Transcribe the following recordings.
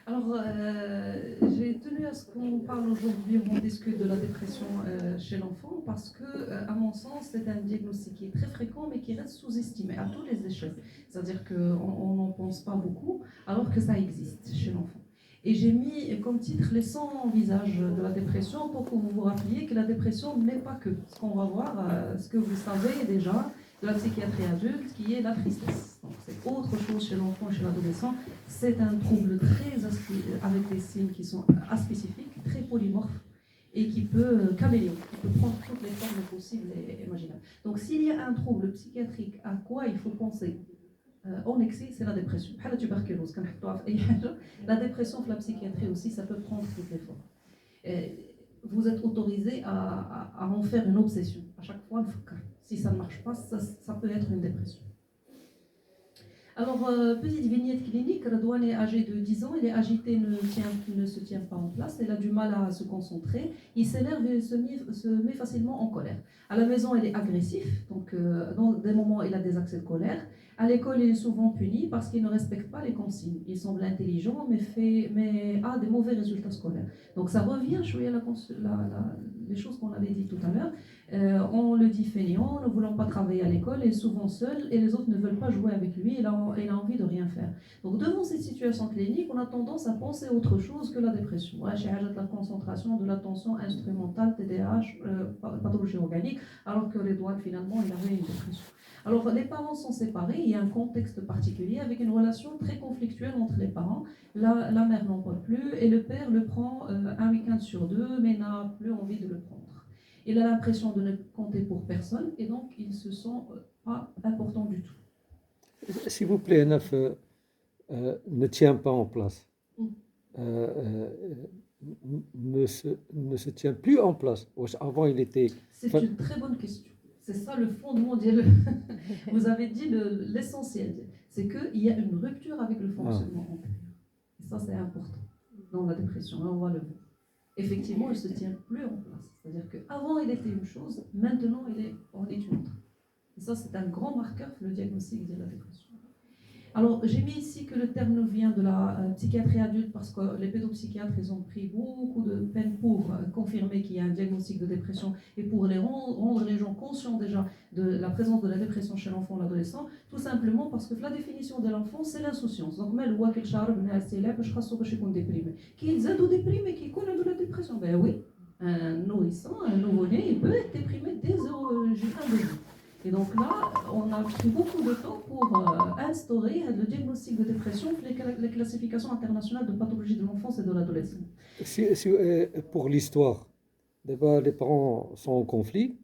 Alors, j'ai tenu à ce qu'on parle aujourd'hui, on discute de la dépression chez l'enfant, parce que, à mon sens, c'est un diagnostic qui est très fréquent, mais qui reste sous-estimé à tous les échelles. C'est-à-dire qu'on n'en pense pas beaucoup, alors que ça existe chez l'enfant. Et j'ai mis comme titre les 100 visages de la dépression pour que vous vous rappeliez que la dépression n'est pas que ce qu'on va voir, ce que vous savez déjà de la psychiatrie adulte, qui est la tristesse. Donc, c'est autre chose chez l'enfant et chez l'adolescent. C'est un trouble avec des signes qui sont aspécifiques, très polymorphes et qui peut caméléon, qui peut prendre toutes les formes possibles et imaginables. Donc s'il y a un trouble psychiatrique, à quoi il faut penser en excès, c'est la dépression. La dépression, la psychiatrie aussi, ça peut prendre toutes les formes. Vous êtes autorisé à en faire une obsession. À chaque fois, si ça ne marche pas, ça peut être une dépression. Alors, petite vignette clinique, Redouane est âgé de 10 ans, il est agité, ne se tient pas en place, il a du mal à se concentrer, il s'énerve et se met facilement en colère. À la maison, il est agressif, donc dans des moments, il a des accès de colère. À l'école, il est souvent puni parce qu'il ne respecte pas les consignes. Il semble intelligent, mais a des mauvais résultats scolaires. Donc ça revient, je voyais les choses qu'on avait dit tout à l'heure. On le dit fainéant, ne voulant pas travailler à l'école, il est souvent seul et les autres ne veulent pas jouer avec lui, il a envie de rien faire. Donc devant cette situation clinique, on a tendance à penser autre chose que la dépression. Chez de la concentration, de l'attention instrumentale, TDAH, pathologie organique, alors que les doigts finalement, il avait une dépression. Alors les parents sont séparés, il y a un contexte particulier avec une relation très conflictuelle entre les parents. La mère n'en peut plus et le père le prend un week-end sur deux, mais n'a plus envie de le prendre. Il a l'impression de ne compter pour personne et donc il se sent pas important du tout. S'il vous plaît, Naf, ne tient pas en place. Ne se tient plus en place. Avant, il était... C'est une très bonne question. C'est ça le fondement. Vous avez dit l'essentiel. C'est qu'il y a une rupture avec le fonctionnement antérieur. Et ça, c'est important dans la dépression. Là, on va le voir. Effectivement, il ne se tient plus en place. C'est-à-dire qu'avant, il était une chose, maintenant, on est une autre. Et ça, c'est un grand marqueur pour le diagnostic de la dépression. Alors, j'ai mis ici que le terme vient de la psychiatrie adulte parce que les pédopsychiatres, ils ont pris beaucoup de peine pour confirmer qu'il y a un diagnostic de dépression et pour rendre les gens conscients déjà de la présence de la dépression chez l'enfant ou l'adolescent, tout simplement parce que la définition de l'enfant, c'est l'insouciance. Donc, mais le wakil sharab je pense qu'il déprimé. Qui est déprimé, qui connaît de la dépression? Ben oui, un nourrisson, un nouveau-né, il peut être déprimé dès l'origine de vie. Et donc là, on a pris beaucoup de temps pour instaurer le diagnostic de dépression, les classifications internationales de pathologie de l'enfance et de l'adolescence. Pour l'histoire, d'abord, les parents sont en conflit.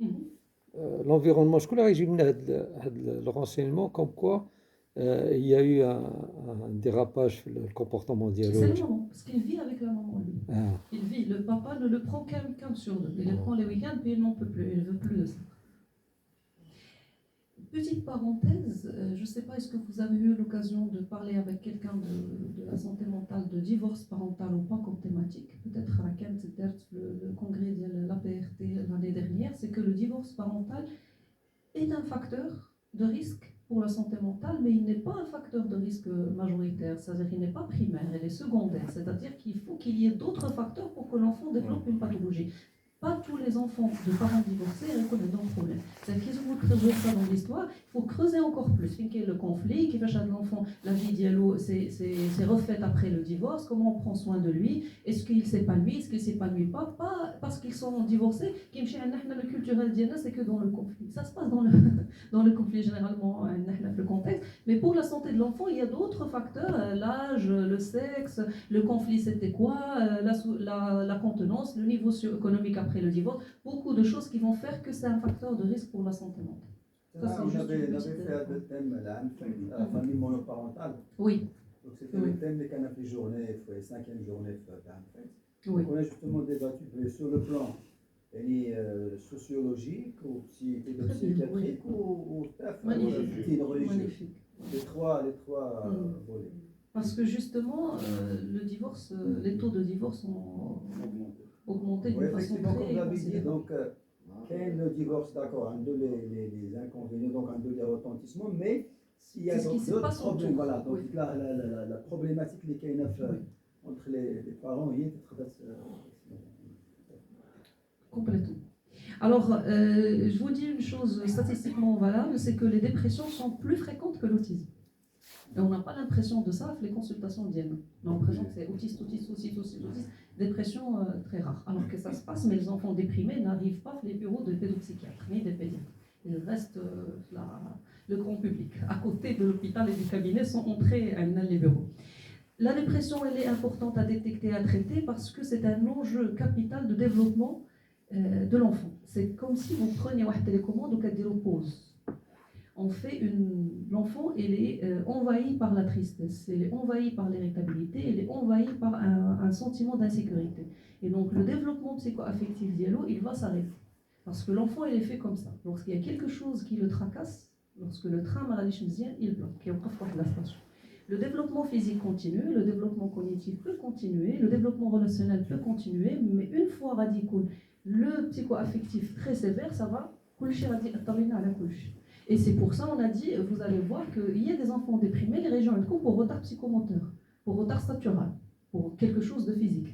L'environnement scolaire, j'ai mis le renseignement comme quoi il y a eu un dérapage sur le comportement dialogique. C'est le maman, parce qu'il vit avec la maman, lui. Il vit, le papa ne le prend qu'un sur deux. Il le prend les week-ends, puis il n'en peut plus, il ne veut plus de ça. Petite parenthèse, je ne sais pas, est-ce que vous avez eu l'occasion de parler avec quelqu'un de la santé mentale, de divorce parental ou pas comme thématique? Peut-être à le congrès de l'APRT l'année dernière, c'est que le divorce parental est un facteur de risque pour la santé mentale, mais il n'est pas un facteur de risque majoritaire, c'est-à-dire qu'il n'est pas primaire, il est secondaire, c'est-à-dire qu'il faut qu'il y ait d'autres facteurs pour que l'enfant développe une pathologie. Pas tous les enfants de parents divorcés reconnaissent dans le problème. C'est-à-dire qu'ils ont creuser ça dans l'histoire, il faut creuser encore plus. Quel est le conflit, qui va chez l'enfant, la vie dialogue, c'est refaite après le divorce, comment on prend soin de lui, est-ce qu'il s'épanouit, est-ce qu'il ne s'épanouit pas parce qu'ils sont divorcés, le culturel d'Iana, c'est que dans le conflit. Ça se passe dans le conflit généralement, le contexte, mais pour la santé de l'enfant, il y a d'autres facteurs, l'âge, le sexe, le conflit c'était quoi, la contenance, le niveau socio-économique après le divorce, beaucoup de choses qui vont faire que c'est un facteur de risque pour la santé mentale. Ça, on avait fait le thème la famille monoparentale. Oui. Donc c'était le thème des canapés journées, la 5e journée de oui. On a justement débattu sur le plan sociologique ou psychiatrique ou religieux. Les trois volets. Parce que justement, le divorce, les taux de divorce ont augmenté d'une façon très considérable. Donc, le divorce, d'accord, un de les inconvénients, donc un de les retentissements, mais s'il y a d'autres problèmes, voilà, donc la problématique des KNF entre entre les parents, il y a Complètement. Alors, je vous dis une chose statistiquement valable, c'est que les dépressions sont plus fréquentes que l'autisme. Et on n'a pas l'impression de ça avec les consultations d'IEM. On a l'impression que c'est autiste, dépression très rare. Alors que ça se passe, mais les enfants déprimés n'arrivent pas dans les bureaux de pédopsychiatres ni des pédiatres. Ils restent le grand public. À côté de l'hôpital et du cabinet sont entrés les bureaux. La dépression, elle est importante à détecter et à traiter parce que c'est un enjeu capital de développement de l'enfant. C'est comme si vous preniez une télécommande ou qu'elle dit pause. En fait, l'enfant, il est envahi par la tristesse, il est envahi par l'irritabilité, il est envahi par un sentiment d'insécurité. Et donc, le développement psycho-affectif d'Yalo, il va s'arrêter. Parce que l'enfant, il est fait comme ça. Lorsqu'il y a quelque chose qui le tracasse, lorsque le train maladie, il bloque. Le développement physique continue, le développement cognitif peut continuer, le développement relationnel peut continuer, mais une fois radical, le psycho-affectif très sévère, ça va. Et c'est pour ça, on a dit, vous allez voir qu'il y a des enfants déprimés, les régions pour retard psychomoteur, pour retard statural, pour quelque chose de physique.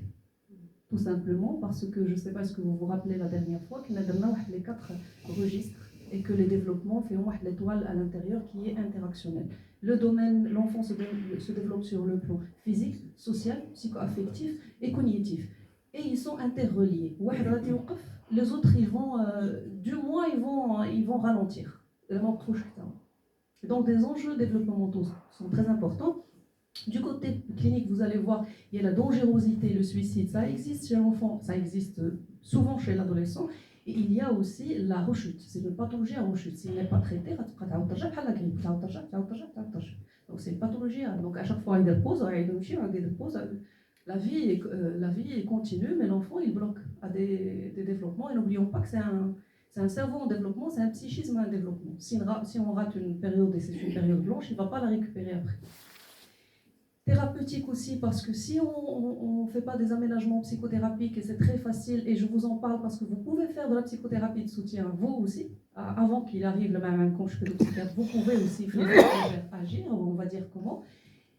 Tout simplement parce que, je ne sais pas ce que vous vous rappelez la dernière fois, qu'on a donné les 4 registres et que les développements font l'étoile à l'intérieur qui est interactionnelle. Le domaine, l'enfant se développe sur le plan physique, social, psycho-affectif et cognitif. Et ils sont interreliés. Les autres, ils vont, du moins, ils vont ralentir. Donc, des enjeux développementaux sont très importants. Du côté clinique, vous allez voir, il y a la dangerosité, le suicide, ça existe chez l'enfant, ça existe souvent chez l'adolescent. Et il y a aussi la rechute, c'est une pathologie à rechute. S'il n'est pas traité, donc c'est une pathologie. Donc à chaque fois, il y a des pauses, la vie continue, mais l'enfant, il bloque à des développements. Et n'oublions pas que c'est un cerveau en développement, c'est un psychisme en développement. Si on rate une période et c'est une période blanche, il ne va pas la récupérer après. Thérapeutique aussi, parce que si on ne fait pas des aménagements psychothérapiques, et c'est très facile, et je vous en parle parce que vous pouvez faire de la psychothérapie de soutien, vous aussi, avant qu'il arrive le même coach que le psychiatre, vous pouvez aussi agir, on va dire comment.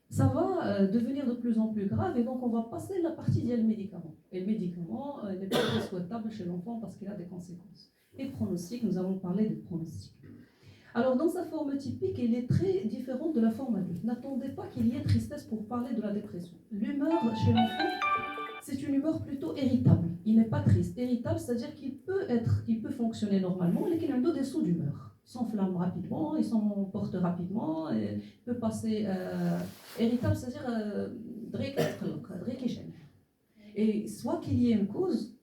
Ça va devenir de plus en plus grave, et donc on va passer la partie du médicament. Et le médicament n'est pas très souhaitable chez l'enfant parce qu'il a des conséquences. Et pronostic, nous avons parlé de pronostic. Alors, dans sa forme typique, il est très différent de la forme adulte. N'attendez pas qu'il y ait tristesse pour parler de la dépression. L'humeur chez l'enfant, c'est une humeur plutôt irritable. Il n'est pas triste. Irritable, c'est-à-dire qu'il peut fonctionner normalement, mais qu'il a des sauts d'humeur. Il s'enflamme rapidement, il s'emporte rapidement, il peut passer irritable, c'est-à-dire et soit qu'il y ait une cause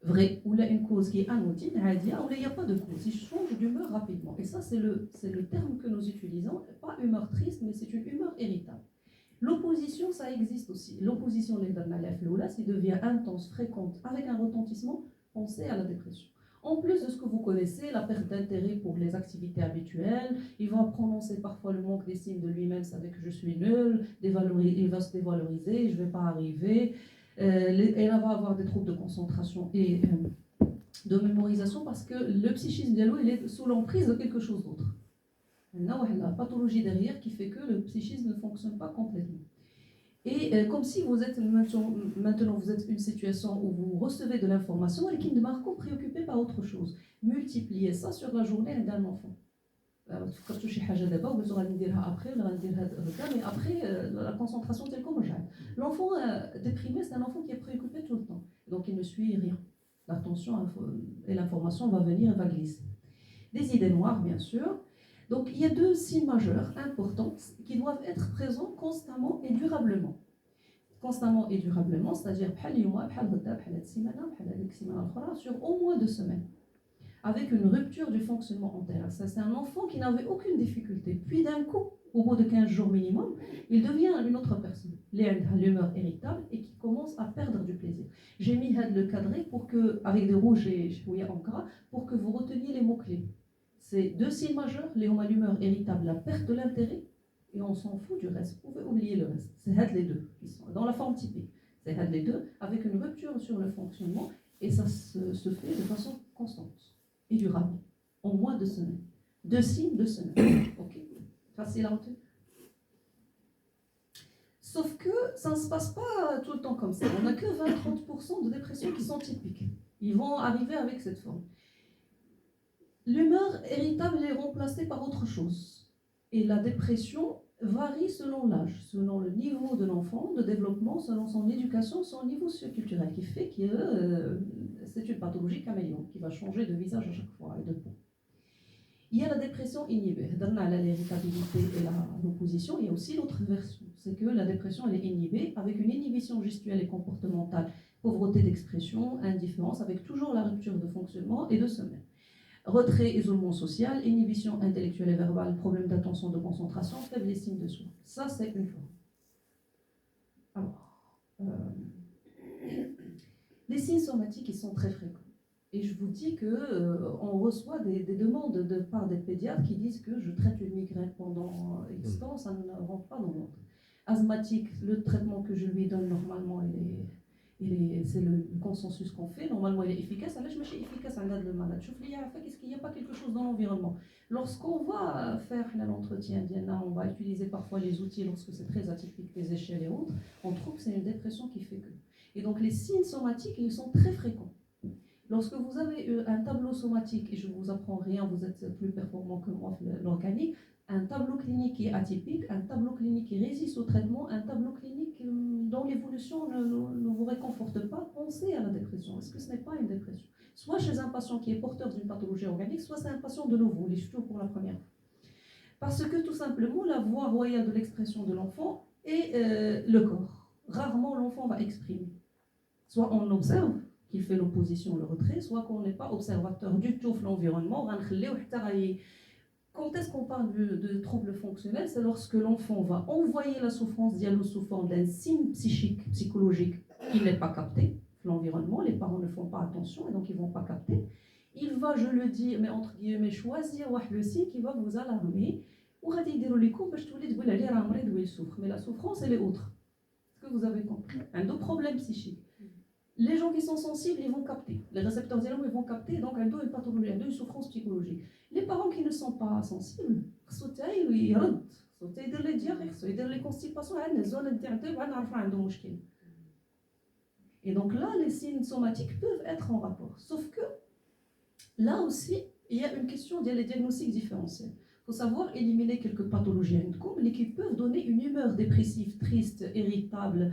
vraie ou là une cause qui est anodine, ou il n'y a pas de cause, il change d'humeur rapidement. Et ça, c'est le terme que nous utilisons, pas humeur triste, mais c'est une humeur irritable. L'opposition, ça existe aussi. L'opposition, s'il devient intense, fréquente, avec un retentissement, pensez à la dépression. En plus de ce que vous connaissez, la perte d'intérêt pour les activités habituelles, il va prononcer parfois le manque d'estime de lui-même, c'est avec je suis nul, il va se dévaloriser, je ne vais pas arriver. Elle va avoir des troubles de concentration et de mémorisation parce que le psychisme diallo, il est sous l'emprise de quelque chose d'autre. Il y a la pathologie derrière qui fait que le psychisme ne fonctionne pas complètement. Et comme si vous êtes maintenant vous êtes une situation où vous recevez de l'information et qui ne marque préoccupé par autre chose. Multipliez ça sur la journée d'un enfant. Mais après, la concentration telle comme j'ai. L'enfant déprimé, c'est un enfant qui est préoccupé tout le temps. Donc il ne suit rien. L'attention et l'information va venir et va glisser. Des idées noires, bien sûr. Donc il y a 2 signes majeurs importants qui doivent être présents constamment et durablement. Constamment et durablement, c'est-à-dire sur au moins 2 semaines. Avec une rupture du fonctionnement antérieur. Ça, c'est un enfant qui n'avait aucune difficulté. Puis d'un coup, au bout de 15 jours minimum, il devient une autre personne. L'humeur irritable et qui commence à perdre du plaisir. J'ai mis le cadré pour que, avec des rouges et en gras, pour que vous reteniez les mots-clés. C'est 2 signes majeurs, l'humeur irritable, la perte de l'intérêt, et on s'en fout du reste. Vous pouvez oublier le reste. C'est les 2 qui sont dans la forme typique. C'est les 2 avec une rupture sur le fonctionnement et ça se fait de façon constante et durable, en moins de semaines. 2 signes, 2 semaines. Ok, facile à retenir. Sauf que ça ne se passe pas tout le temps comme ça. On n'a que 20-30% de dépressions qui sont typiques. Ils vont arriver avec cette forme. L'humeur irritable est remplacée par autre chose. Et la dépression varie selon l'âge, selon le niveau de l'enfant, de développement, selon son éducation, son niveau socioculturel, qui fait que c'est une pathologie caméléon, qui va changer de visage à chaque fois et de peau. Il y a la dépression inhibée, dans l'irritabilité et l'opposition. Il y a aussi l'autre version, c'est que la dépression elle est inhibée avec une inhibition gestuelle et comportementale, pauvreté d'expression, indifférence, avec toujours la rupture de fonctionnement et de sommeil. Retrait, isolement social, inhibition intellectuelle et verbale, problème d'attention, de concentration, faible estime de soi. Ça, c'est une forme. Alors, les signes somatiques, ils sont très fréquents. Et je vous dis qu'on reçoit des demandes de part des pédiatres qui disent que je traite une migraine pendant X temps, ça ne rentre pas dans l'ordre. Asthmatique, le traitement que je lui donne normalement, c'est le consensus qu'on fait, normalement il est efficace. Alors je me suis efficace à le malade. Je me dis, est-ce qu'il n'y a pas quelque chose dans l'environnement? Lorsqu'on va faire l'entretien, on va utiliser parfois les outils lorsque c'est très atypique, les échelles et autres, on trouve que c'est une dépression qui fait que. Et donc les signes somatiques, ils sont très fréquents. Lorsque vous avez un tableau somatique, et je ne vous apprends rien, vous êtes plus performant que moi, l'organique, un tableau clinique qui est atypique, un tableau clinique qui résiste au traitement, un tableau clinique dont l'évolution ne vous réconforte pas, pensez à la dépression. Est-ce que ce n'est pas une dépression? Soit chez un patient qui est porteur d'une pathologie organique, soit c'est un patient de nouveau, les cheveux pour la première fois. Parce que tout simplement, la voie royale de l'expression de l'enfant est le corps. Rarement l'enfant va exprimer. Soit on observe, qu'il fait l'opposition, le retrait, soit qu'on n'est pas observateur du tout de l'environnement. Quand est-ce qu'on parle de troubles fonctionnels? C'est lorsque l'enfant va envoyer la souffrance sous forme d'un signe psychique, psychologique, qui n'est pas capté. L'environnement, les parents ne font pas attention et donc ils ne vont pas capter. Il va, je le dis, mais entre guillemets, choisir le signe qui va vous alarmer. Mais la souffrance, elle est autre. Est-ce que vous avez compris? Un autre problème psychique. Les gens qui sont sensibles, ils vont capter. Les récepteurs d'élèves, ils vont capter. Donc, un dos une pathologie, un dos une souffrance psychologique. Les parents qui ne sont pas sensibles, ils redent. Ils donnent les diarrhées, ils donnent les constipations, les zones internes. Et donc là, les signes somatiques peuvent être en rapport. Sauf que là aussi, il y a une question, il y a les diagnostics différentiels. Il faut savoir éliminer quelques pathologies mais qui peuvent donner une humeur dépressive, triste, irritable,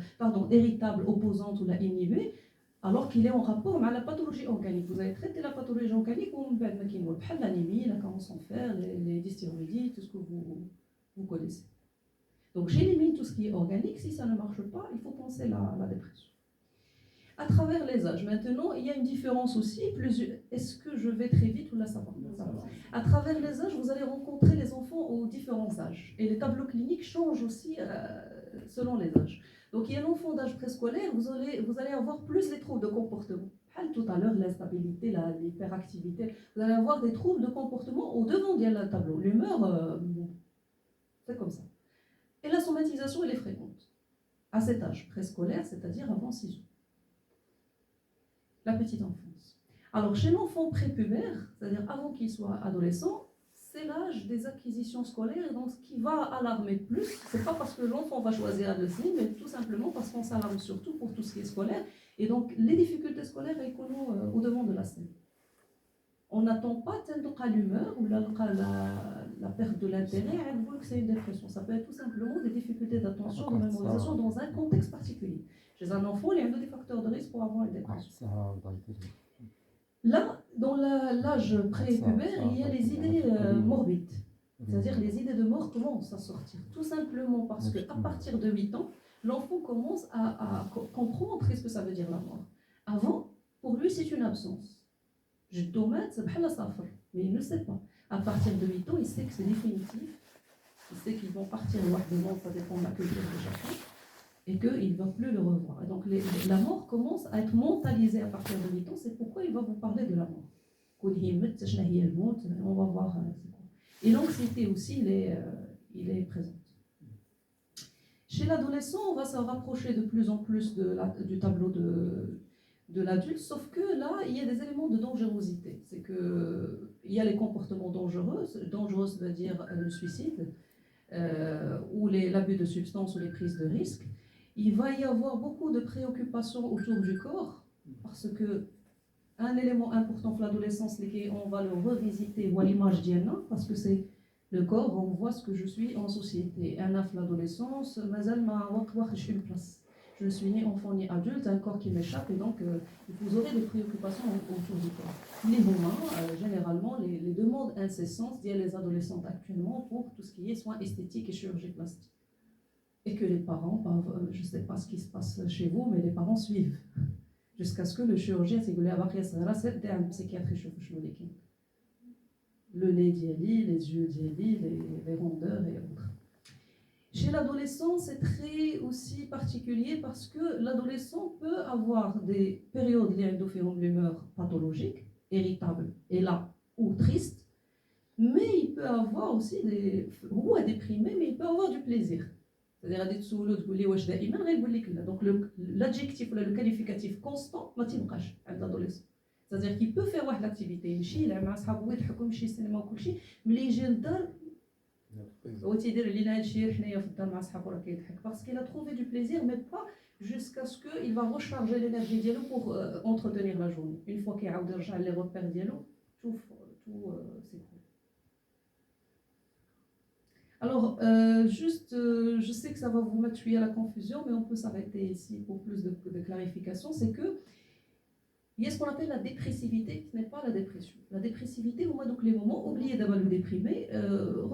opposante ou la inhibée, alors qu'il est en rapport avec la pathologie organique. Vous avez traité la pathologie organique, l'anémie, la carence en fer, les dysthyroïdies, tout ce que vous connaissez. Donc j'élimine tout ce qui est organique. Si ça ne marche pas, il faut penser à la dépression. À travers les âges, maintenant, il y a une différence aussi. Est-ce que je vais très vite ou là ça va? À travers les âges, vous allez rencontrer les enfants aux différents âges. Et les tableaux cliniques changent aussi selon les âges. Donc il y a l'enfant d'âge préscolaire, vous allez avoir plus les troubles de comportement. Tout à l'heure, l'instabilité, l'hyperactivité, vous allez avoir des troubles de comportement au devant du tableau. L'humeur, c'est comme ça. Et la somatisation, elle est fréquente. À cet âge préscolaire, c'est-à-dire avant 6 ans. La petite enfance. Alors chez l'enfant prépubère, c'est-à-dire avant qu'il soit adolescent, c'est l'âge des acquisitions scolaires, et donc ce qui va alarmer plus, c'est pas parce que l'enfant va choisir le signe, mais tout simplement parce qu'on s'alarme surtout pour tout ce qui est scolaire, et donc les difficultés scolaires elles sont au devant de la scène. On n'attend pas tellement l'humeur ou la perte de l'intérêt à voir que c'est une dépression. Ça peut être tout simplement des difficultés d'attention, de mémorisation dans un contexte particulier. Chez un enfant, il y a des facteurs de risque pour avoir une dépression. Là, dans l'âge pré-pubère, il y a les idées morbides. C'est-à-dire les idées de mort commencent à sortir. Tout simplement parce qu'à partir de 8 ans, l'enfant commence à comprendre ce que ça veut dire la mort. Avant, pour lui, c'est une absence. Je tomate, c'est bhalla safar, mais il ne sait pas. À partir de 8 ans, il sait que c'est définitif. Il sait qu'ils vont partir loin, ça dépend de la culture de chacun, et qu'il ne va plus le revoir. Et donc la mort commence à être mentalisée à partir de 8 ans, c'est pourquoi il va vous parler de la mort. On va voir c'est quoi. Et l'anxiété aussi, il est présente. Chez l'adolescent, on va se rapprocher de plus en plus du tableau de l'adulte, sauf que là, il y a des éléments de dangerosité. C'est qu'il y a les comportements dangereux. Dangereux, ça veut dire le suicide, ou l'abus de substances ou les prises de risques. il va y avoir beaucoup de préoccupations autour du corps, parce que un élément important pour l'adolescence, c'est qu'on va le revisiter, ou l'image d'Yana, parce que c'est le corps, on voit ce que je suis en société. Un af l'adolescence, une place. Je ne suis ni enfant ni adulte, un corps qui m'échappe, et donc vous aurez des préoccupations autour du corps. Les humains, généralement, les demandes incessantes d'il y a les adolescentes actuellement pour tout ce qui est soins esthétiques et chirurgie plastique. Et que les parents, je ne sais pas ce qui se passe chez vous, mais les parents suivent. Jusqu'à ce que le chirurgien s'est dit, c'est un psychiatre qui le nez d'Yali, les yeux d'Yali, les rondeurs et autres. Chez l'adolescent, c'est très aussi particulier parce que l'adolescent peut avoir des périodes de l'humeur pathologique, irritable, et là, ou triste, mais il peut avoir aussi ou déprimé, mais il peut avoir du plaisir. C'est-à-dire des tsoulou تقول لي واش دائما غيقول لك لا. Donc l'adjectif ou le qualificatif constant ما تيبقاش عند l'adolescent. C'est-à-dire qu'il peut faire واحد l'activité يمشي يلعب مع صحابو يضحكوا يمشي السينما وكل شيء ملي يجي للدار هو تيدير لينا هادشي حنايا في الدار مع صحابو راه كيضحك parce qu'il a trouvé du plaisir mais pas jusqu'à ce que il va recharger l'énergie ديالو pour entretenir la journée. Une fois كيعاود يرجع لي repères ديالو tout c'est cool. Alors, je sais que ça va vous mettre à la confusion, mais on peut s'arrêter ici pour plus de clarification. C'est que il y a ce qu'on appelle la dépressivité, qui n'est pas la dépression. La dépressivité, au moins donc les moments, oubliez d'abord le déprimé,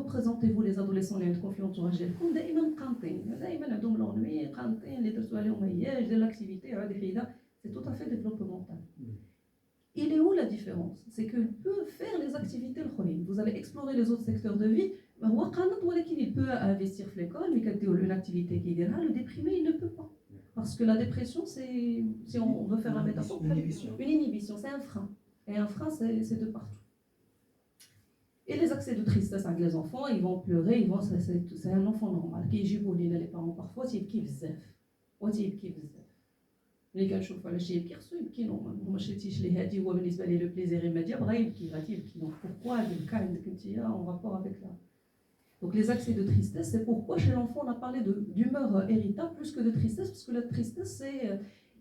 représentez-vous les adolescents, les confiants entourage d'elkoum, دائما قانطين, دائما عندهم l'ennui, قانطين, اللي درتو عليهم هي, de l'activité, c'est tout à fait développemental. Il est où la différence? C'est qu'il peut faire les activités le khourin. Vous allez explorer les autres secteurs de vie. Il peut investir dans l'école, mais quand il y a une activité qui est le déprimé, il ne peut pas. Parce que la dépression, c'est, si on veut faire la métaphore, une inhibition, c'est un frein. Et un frein, c'est de partout. Et les accès de tristesse avec les enfants, ils vont pleurer, c'est un enfant normal. Qui est les parents parfois, c'est qui bzef. اللي كنشوف على شي يبكي خصو يبكي نورمال وما شريتيش ليه هادي هو بالنسبه ليه لو بليزير immédiat بغا يبكي غادي يبكي دونك pourquoi الكا عندك نتيا en rapport avec la donc les accès de tristesse c'est pourquoi chez l'enfant on a parlé d'humeur irritable plus que de tristesse parce que la tristesse c'est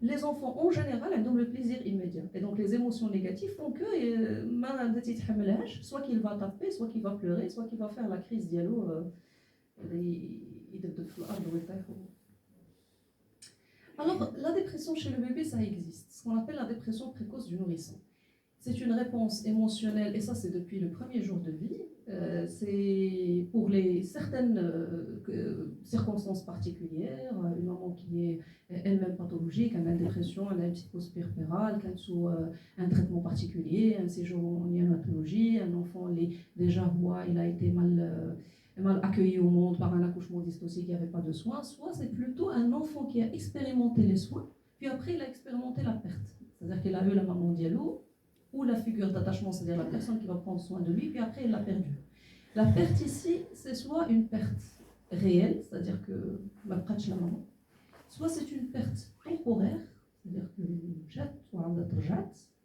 les enfants en général ont le plaisir immédiat et donc les émotions négatives font que ما بدات يتحملهاش soit qu'il va taper soit qu'il va pleurer soit qu'il va faire la crise ديالو يدبدب في الارض ويطيح. Alors, la dépression chez le bébé, ça existe. Ce qu'on appelle la dépression précoce du nourrisson. C'est une réponse émotionnelle, et ça c'est depuis le premier jour de vie. C'est pour certaines circonstances particulières. Une maman qui est elle-même pathologique, elle a une dépression, elle a une psychose puerpérale, qui est sous un traitement particulier, un séjour en néonatologie, un enfant déjà il a été mal accueilli au monde par un accouchement dystocique, il n'y avait pas de soins, soit c'est plutôt un enfant qui a expérimenté les soins, puis après il a expérimenté la perte. C'est-à-dire qu'il a eu la maman diallo, ou la figure d'attachement, c'est-à-dire la personne qui va prendre soin de lui, puis après il l'a perdu. La perte ici, c'est soit une perte réelle, c'est-à-dire que la prache la maman, soit c'est une perte temporaire, c'est-à-dire que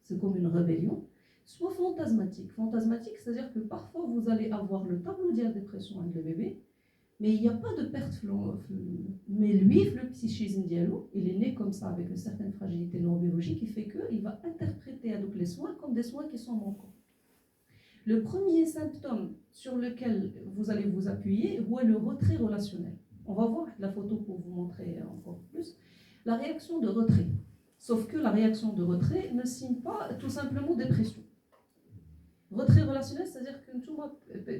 c'est comme une rébellion, soit fantasmatique. Fantasmatique, c'est-à-dire que parfois vous allez avoir le tableau de la dépression avec le bébé, mais il n'y a pas de perte. Mais lui, le psychisme diallo, il est né comme ça avec une certaine fragilité neurobiologique qui fait qu'il va interpréter donc les soins comme des soins qui sont manquants. Le premier symptôme sur lequel vous allez vous appuyer est le retrait relationnel. On va voir la photo pour vous montrer encore plus. La réaction de retrait. Sauf que la réaction de retrait ne signe pas tout simplement dépression. Retrait relationnel, c'est-à-dire que tout moi,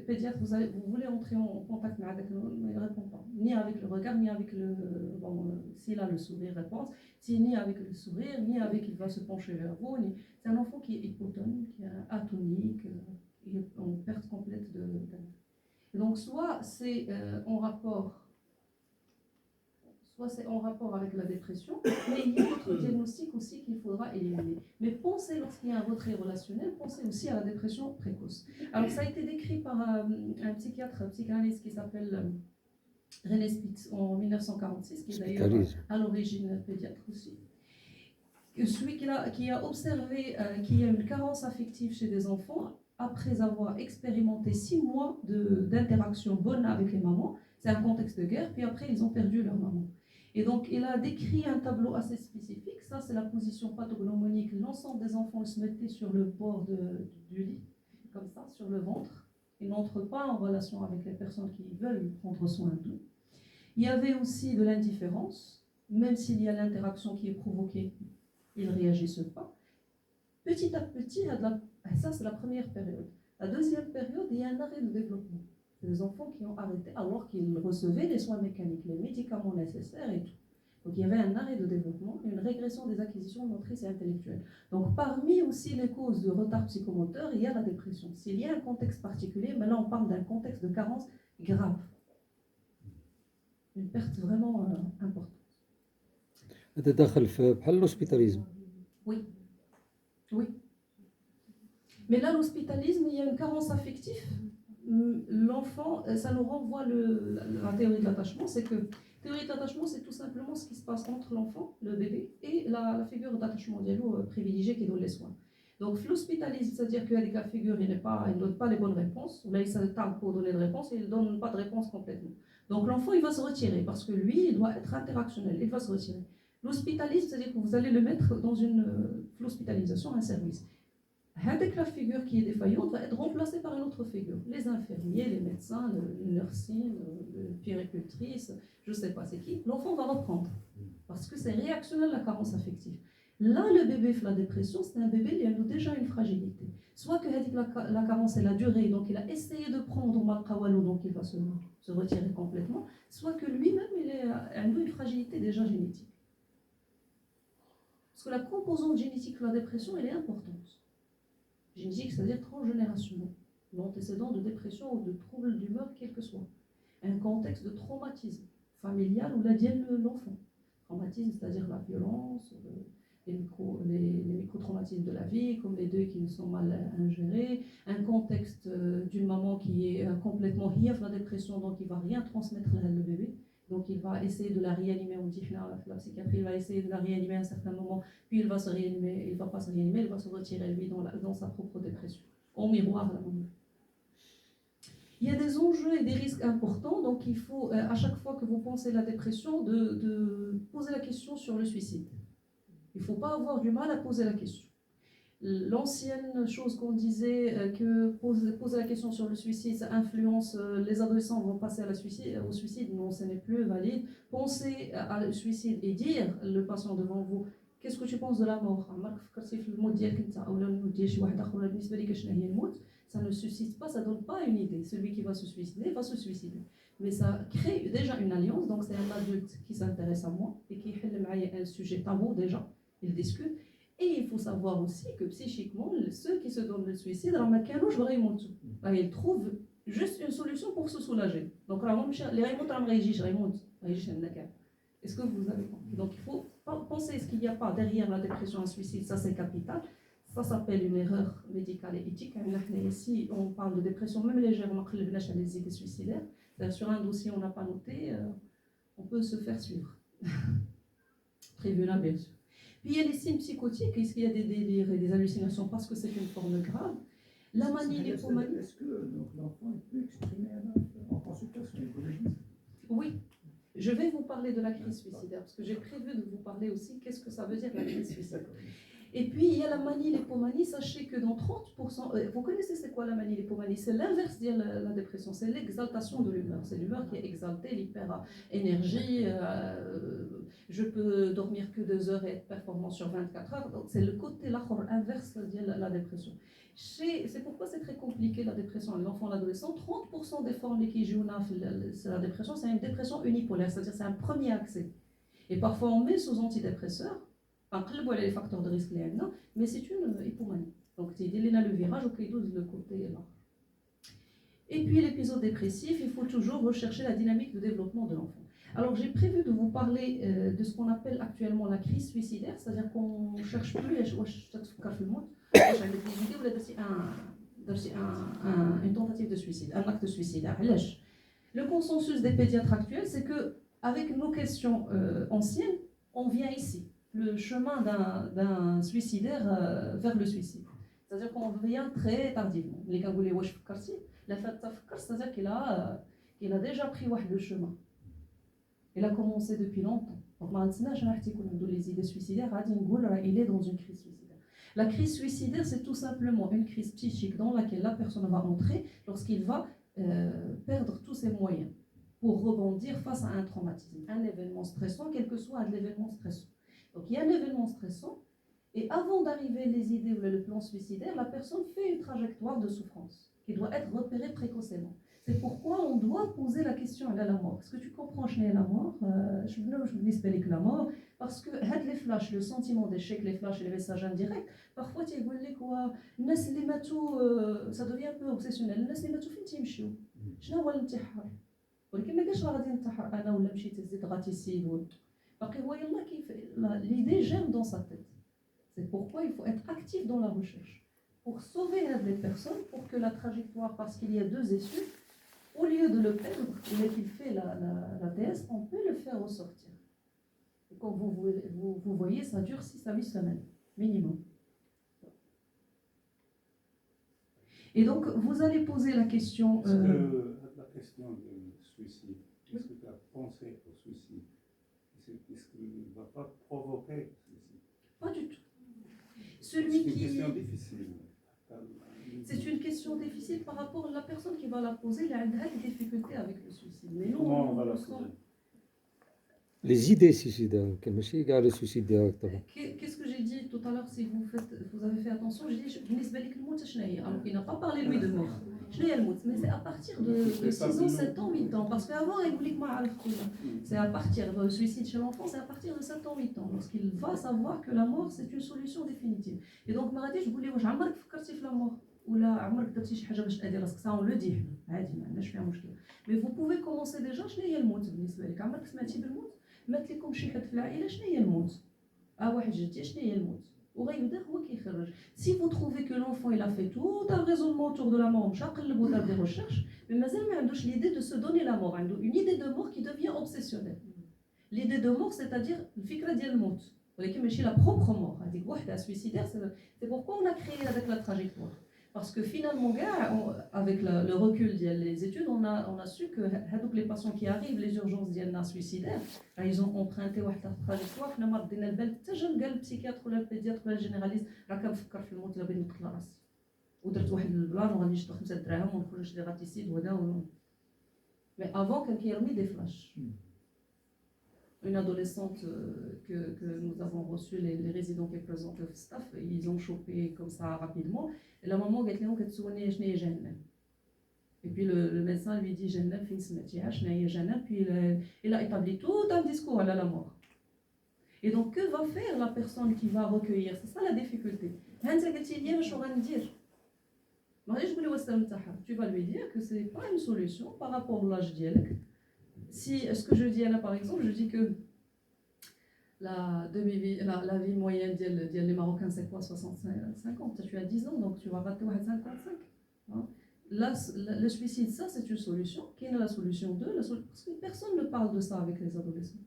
pédiatre, vous voulez entrer en contact avec nous, mais il ne répond pas. Ni avec le regard, ni avec le... Bon, s'il a le sourire, réponse. Ni avec le sourire, ni avec il va se pencher vers vous. C'est un enfant qui est hypotone, qui est atonique, il est en perte complète de... Donc, soit c'est en rapport avec la dépression, mais il y a d'autres diagnostics aussi qu'il faudra éliminer. Mais pensez, lorsqu'il y a un retrait relationnel, pensez aussi à la dépression précoce. Alors ça a été décrit par un psychanalyste qui s'appelle René Spitz en 1946, qui est d'ailleurs à l'origine pédiatre aussi. Celui qui a observé qu'il y a une carence affective chez des enfants après avoir expérimenté 6 mois d'interaction bonne avec les mamans. C'est un contexte de guerre, puis après ils ont perdu leur maman. Et donc, il a décrit un tableau assez spécifique. Ça, c'est la position pathognomonique. L'ensemble des enfants se mettaient sur le bord du lit, comme ça, sur le ventre. Ils n'entrent pas en relation avec les personnes qui veulent prendre soin d'eux. Il y avait aussi de l'indifférence. Même s'il y a l'interaction qui est provoquée, ils ne réagissent pas. Petit à petit, ça, c'est la première période. La deuxième période, il y a un arrêt de développement. Les enfants qui ont arrêté alors qu'ils recevaient les soins mécaniques, les médicaments nécessaires et tout. Donc il y avait un arrêt de développement et une régression des acquisitions motrices et intellectuelles. Donc parmi aussi les causes de retard psychomoteur, il y a la dépression. S'il y a un contexte particulier, mais là on parle d'un contexte de carence grave. Une perte vraiment importante. هذا داخل في بحال l'hospitalisme. Oui. Oui. Mais là, l'hospitalisme, il y a une carence affective. L'enfant, ça nous renvoie la théorie de l'attachement, c'est que la théorie de l'attachement, c'est tout simplement ce qui se passe entre l'enfant, le bébé, et la figure d'attachement privilégiée qui donne les soins. Donc l'hospitalisme, c'est-à-dire qu'avec la figure, il ne donne pas les bonnes réponses, là il s'attarde pour donner des réponses, et il ne donne pas de réponse complètement. Donc l'enfant, il va se retirer, parce que lui, il doit être interactionnel, il va se retirer. L'hospitalisme, c'est-à-dire que vous allez le mettre dans l'hospitalisation, un service. Avec la figure qui est défaillante va être remplacée par une autre figure. Les infirmiers, les médecins, le nursing, le puéricultrice, je ne sais pas c'est qui. L'enfant va reprendre parce que c'est réactionnel la carence affective. Là, le bébé fait la dépression, c'est un bébé qui a déjà une fragilité. Soit que la carence elle a duré, donc il a essayé de prendre au malqawalo, donc il va se retirer complètement. Soit que lui-même il a une fragilité déjà génétique. Parce que la composante génétique de la dépression elle est importante. Génétique, c'est-à-dire transgénérationnel, l'antécédent de dépression ou de troubles d'humeur, quel que soit. Un contexte de traumatisme familial ou la diène de l'enfant. Traumatisme, c'est-à-dire la violence, les micro-traumatismes de la vie, comme les deuils qui sont mal ingérés. Un contexte d'une maman qui est complètement hiaf, la dépression, donc il ne va rien transmettre à le bébé. Donc il va essayer de la réanimer, on dit la psychiatrie, il va essayer de la réanimer à un certain moment, puis il va se réanimer, il ne va pas se réanimer, il va se retirer lui dans sa propre dépression. Au miroir, la maman. Il y a des enjeux et des risques importants, donc il faut, à chaque fois que vous pensez à la dépression, de poser la question sur le suicide. Il ne faut pas avoir du mal à poser la question. L'ancienne chose qu'on disait, que poser la question sur le suicide, ça influence, les adolescents vont passer au suicide, non, ce n'est plus valide. Penser à le suicide et dire le patient devant vous, qu'est-ce que tu penses de la mort? Ça ne suscite pas, ça ne donne pas une idée. Celui qui va se suicider va se suicider. Mais ça crée déjà une alliance, donc c'est un adulte qui s'intéresse à moi et qui a un sujet tabou déjà, il discute. Et il faut savoir aussi que psychiquement, ceux qui se donnent le suicide, ils trouvent juste une solution pour se soulager. Donc, est-ce que vous avez compris? Donc, il faut penser ce qu'il n'y a pas derrière la dépression et le suicide, ça c'est capital. Ça s'appelle une erreur médicale et éthique. Ici, on parle de dépression, même légère, on a les idées suicidaires. Sur un dossier, on n'a pas noté, on peut se faire suivre. Prévu là, bien sûr. Puis il y a les signes psychotiques, est-ce qu'il y a des délires et des hallucinations parce que c'est une forme grave. La manie, l'hypomanie. Est-ce que l'enfant peut exprimer en consultation écologique? Oui, je vais vous parler de la crise suicidaire parce que j'ai prévu de vous parler aussi qu'est-ce que ça veut dire la crise suicidaire. Et puis il y a la manie, l'hypomanie. Sachez que dans 30%, vous connaissez c'est quoi la manie, l'hypomanie? C'est l'inverse de la dépression, c'est l'exaltation de l'humeur. C'est l'humeur qui est exaltée, l'hyper-énergie. Je peux dormir que 2 heures et être performant sur 24 heures. Donc c'est le côté inverse de la dépression. C'est pourquoi c'est très compliqué la dépression. L'enfant, l'adolescent, 30% des formes qui jouent la dépression, c'est une dépression unipolaire, c'est-à-dire c'est un premier accès. Et parfois on met sous antidépresseurs. Les facteurs de risque, mais c'est une hypomanie. Donc, il a le virage, ok, le côté là. Et puis, l'épisode dépressif, il faut toujours rechercher la dynamique de développement de l'enfant. Alors, j'ai prévu de vous parler de ce qu'on appelle actuellement la crise suicidaire, c'est-à-dire qu'on ne cherche plus une tentative de suicide, un acte suicidaire. Le consensus des pédiatres actuels, c'est qu'avec nos questions anciennes, on vient ici. Le chemin d'un suicidaire vers le suicide. C'est-à-dire qu'on vient très tardivement. Les gars, la fête c'est-à-dire qu'il a déjà pris le chemin. Il a commencé depuis longtemps. Donc, ما نتسناش راح تكون عنده les idées suicidaires, غادي نقول راه il est dans une crise suicidaire. La crise suicidaire, c'est tout simplement une crise psychique dans laquelle la personne va entrer lorsqu'il va perdre tous ses moyens pour rebondir face à un traumatisme, un événement stressant, quel que soit l'événement stressant. Donc il y a un événement stressant, et avant d'arriver les idées ou le plan suicidaire, la personne fait une trajectoire de souffrance qui doit être repérée précocement. C'est pourquoi on doit poser la question à la mort. Est-ce que tu comprends ce qu'est la mort? Je vais expliquer la mort. Parce que les flashs, le sentiment d'échec, les flashs et les messages indirects, parfois tu dis quoi, ça devient un peu obsessionnel. الناس اللي ماتوا فين تيمشيو؟ شنو هو الانتحار؟ ولكن ما قالش راه غادي ننتحر انا ولا مشيت زيد غاتيسيد باقي هو يلاه كيف l'idée germe dans sa tête. C'est pourquoi il faut être actif dans la recherche pour sauver les personnes, pour que la trajectoire, parce qu'il y a deux issues, au lieu de le perdre, dès qu'il fait la thèse, on peut le faire ressortir. Et comme vous voyez, ça dure 6 à 8 semaines, minimum. Et donc, vous allez poser la question... La question du suicide, est-ce que tu as pensé au suicide? Est-ce qu'il ne va pas provoquer le suicide? Pas du tout. C'est une question difficile. C'est une question difficile par rapport à la personne qui va la poser. Elle a des difficultés avec le suicide. Mais nous, comment on va la poser? Les idées suicidaires, le suicide direct. Qu'est-ce que j'ai dit tout à l'heure? Si vous avez fait attention, j'ai dit alors qu'il n'a pas parlé lui de mort. Mais c'est à partir de 6 ans, 7 ans, 8 ans. Parce qu'avant, c'est à partir du suicide chez l'enfant, c'est à partir de 7 ans, 8 ans. Lorsqu'il va savoir que la mort, c'est une solution définitive. Et donc, Maradi, je voulais dire, عمرك فكرتي في la mort? ولا عمرك درتي شي حاجه باش تأذي راسك؟ ça on le dit عادي ما عندناش فيها مشكل. Mais vous pouvez commencer déjà شنو هي الموت بالنسبه لك؟ عمرك سمعتي بالموت؟ مات لكم شي حد في العائله شنو هي الموت؟ واحد جدي شنو هي الموت؟ وغيبدا هو كيخرج. Si vous trouvez que l'enfant il a fait tout un raisonnement autour de la mort, مشى قلب ودار des recherches, mais مازال ما عندوش l'idée de se donner la mort, عنده une idée de mort qui devient obsessionnelle. L'idée de mort, c'est-à-dire الفكره ديال الموت، ولكن ماشي la propre mort. هذيك وحده suicidaire, c'est pourquoi on a créé avec la trajectoire. Parce que finalement, avec le recul des études, on a su que les patients qui arrivent, les urgences suicidaires, ils ont emprunté une trajectoire. On a dit que le psychiatre ou le pédiatre ou le généraliste a fait le mot de la bénédiction. Ou de tout le blanc, on a dit que c'est très on a des raticides. Mais avant, quelqu'un a remis des flashs. Une adolescente que nous avons reçu, les résidents qui présentent au staff, ils ont chopé comme ça rapidement. Et la maman a dit que et puis le médecin lui dit puis il a établi tout un discours à la mort. Et donc que va faire la personne qui va recueillir? C'est ça la difficulté. Tu vas lui dire que ce n'est pas une solution par rapport à l'âge d'IELC. Si ce que je dis là par exemple, je dis que la vie moyenne des Marocains c'est quoi? 65 ans. Tu as 10 ans donc tu vas rater 55. Hein? Là, le suicide, ça c'est une solution. Quelle est la solution 2? Parce que personne ne parle de ça avec les adolescents.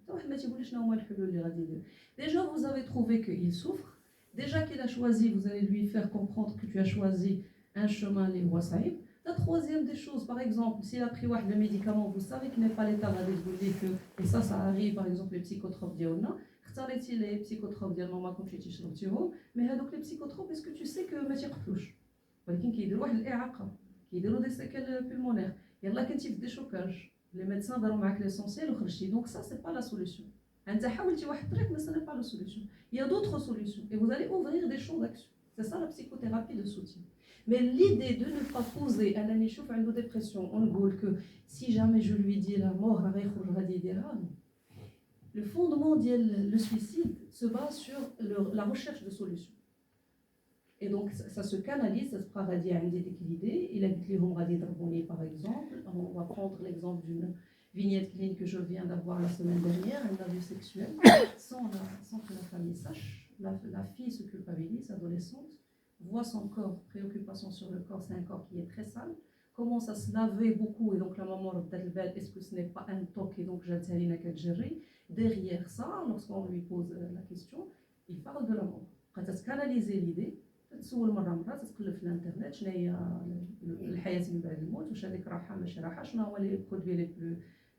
Déjà vous avez trouvé qu'il souffre. Déjà qu'il a choisi, vous allez lui faire comprendre que tu as choisi un chemin libre. La troisième des choses, par exemple, s'il a pris le médicament, vous savez qu'il n'est pas l'état de et ça arrive, par exemple, les psychotropes diona. Les psychotropes diona, comme tu dis, mais les psychotropes, est-ce que tu sais que ما تيقتلوش؟ ولكن كيديروا واحد الإعاقة، كيديروا des séquelles pulmonaires. يلا كنتي في des chocages. Les médecins داروا معاك l'essentiel وخرجتي. Donc ça, c'est pas la solution. أنت حاولتي واحد الطريق, mais ce n'est pas la solution. Il y a d'autres solutions et vous allez ouvrir des champs d'action. C'est ça la psychothérapie de soutien. Mais l'idée de ne pas poser un ami chauffe une dépression, on dit que si jamais je lui dis la mort, le fondement du suicide se base sur la recherche de solutions. Et donc ça se canalise, ça se paradis à une l'idée. Il a dit les par exemple. On va prendre l'exemple d'une vignette clinique que je viens d'avoir la semaine dernière, un abus sexuel, sans que la famille sache. La fille se culpabilise, adolescente, voit son corps, préoccupation sur le corps, c'est un corps qui est très sale, commence à se laver beaucoup et donc la maman est-ce que ce n'est pas un toc et donc j'alterine qu'elle gérer. Derrière ça, lorsqu'on lui pose la question, il parle de la mort. Quand elle canaliser l'idée, تسول مرة مرة تدخل في الانترنت شنو هي الحياة من بعد الموت واش هذيك راحة ماشي راحة شنو هو لي برودوي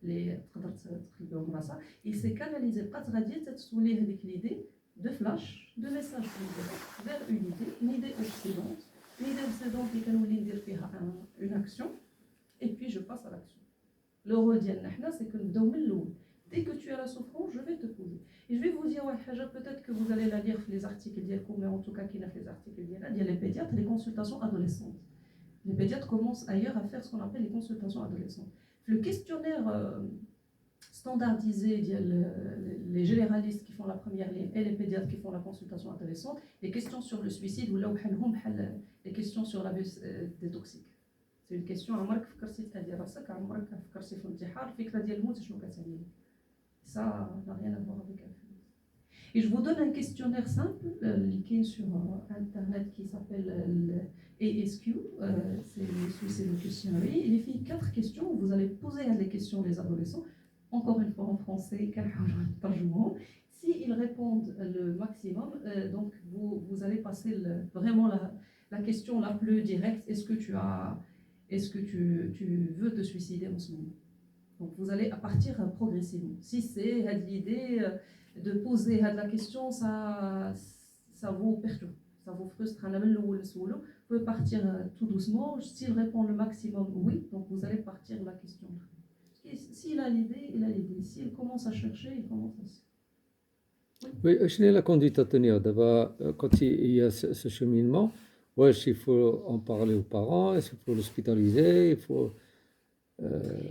اللي تقدر تقلبهم راسها. Il s'est canalisé بقات غاديه تتسولي هذيك l'idée de flash, de message vers une idée obsédante. L'idée obsédante اللي كنولي ندير فيها une action et puis je passe à l'action. Le rôle ديالنا حنا c'est que نبداو من الاول. Dès que tu as la souffrance, je vais te poser. Et je vais vous dire, peut-être que vous allez la lire dans les articles d'Yelko, mais en tout cas, qui n'a fait les articles d'Yelko, il y a les pédiatres, les consultations adolescentes. Les pédiatres commencent ailleurs à faire ce qu'on appelle les consultations adolescentes. Le questionnaire standardisé, les généralistes qui font la première ligne et les pédiatres qui font la consultation adolescente, les questions sur le suicide ou là où les questions sur l'abus des toxiques. C'est une question, عمرك فكرتي تهدي راسك، عمرك فكرتي في الانتحار، الفكرة ديال الموت شنو كتعني؟ Ça n'a rien à voir avec l'influence. Et je vous donne un questionnaire simple qui est sur Internet qui s'appelle l'ASQ, c'est le Suicide Questionnaire. Il est fait 4 questions, vous allez poser des questions aux adolescents, encore une fois en français, s'ils répondent le maximum, donc vous allez passer vraiment la question la plus directe, est-ce que tu veux te suicider en ce moment? Donc vous allez partir progressivement. Si c'est l'idée de poser la question, ça vous perturbe, ça vous frustre. Vous pouvez partir tout doucement. S'il répond le maximum oui, donc vous allez partir la question. S'il a l'idée, il a l'idée. S'il commence à chercher, il commence à... Oui, quelle est la conduite à tenir? D'abord, quand il y a ce cheminement, il faut en parler aux parents, est-ce qu'il faut l'hospitaliser, il faut...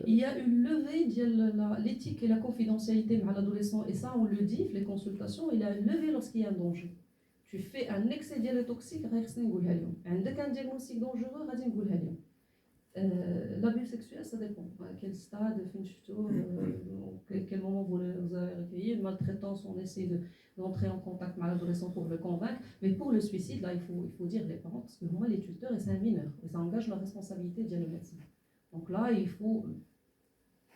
Il y a une levée de l'éthique et la confidentialité à l'adolescent, et ça on le dit, les consultations, il y a une levée lorsqu'il y a un danger. Tu fais un excès de toxique, un diagnostic dangereux, l'abus sexuel, ça dépend. À quel stade, quel moment vous avez recueilli, une maltraitance, on essaie d'entrer en contact avec l'adolescent pour le convaincre. Mais pour le suicide, là, il faut dire les parents, parce que moi, les tuteurs, et c'est un mineur, et ça engage la responsabilité du médecin. Donc là, il faut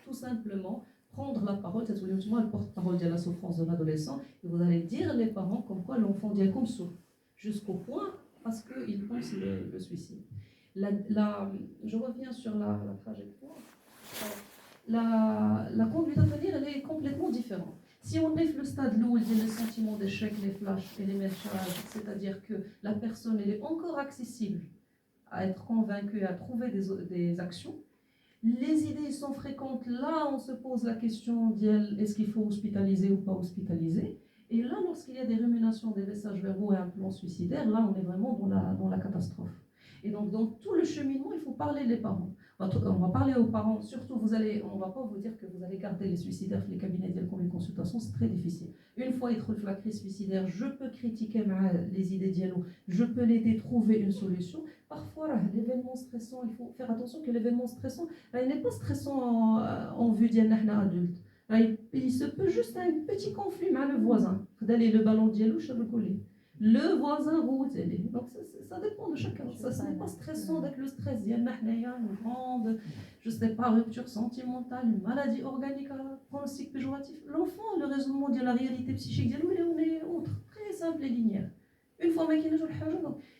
tout simplement prendre la parole, c'est le porte-parole de la souffrance de l'adolescent, et vous allez dire les parents comme quoi l'enfant dit comme souffre, jusqu'au point parce qu'il pense le suicide. Je reviens sur la trajectoire. La conduite à tenir, elle est complètement différente. Si on est le stade où il y a les sentiments d'échec, les flashs et les messages, c'est-à-dire que la personne elle est encore accessible à être convaincue, à trouver des actions, les idées sont fréquentes. Là, on se pose la question est-ce qu'il faut hospitaliser ou pas hospitaliser. Et là, lorsqu'il y a des ruminations, des messages verbaux et un plan suicidaire, là, on est vraiment dans la catastrophe. Et donc, dans tout le cheminement, il faut parler les parents. On va parler aux parents, surtout, on ne va pas vous dire que vous allez garder les suicidaires dans les cabinets de consultation, c'est très difficile. Une fois ils trouvent la crise suicidaire, je peux critiquer les idées dialogue, je peux l'aider à trouver une solution. Parfois, l'événement stressant, il faut faire attention que l'événement stressant, il n'est pas stressant en vue d'un adulte. Il se peut juste un petit conflit avec le voisin. D'aller le ballon dialogue, je le coller. Le voisin route, donc ça dépend de chacun. Ça ce n'est pas stressant avec le stress. Il y a une grande, je sais pas, rupture sentimentale, une maladie organique, pronostic péjoratif. L'enfant, le raisonnement de la réalité psychique, il est autre, très simple et linéaire. Une fois qu'il y a donc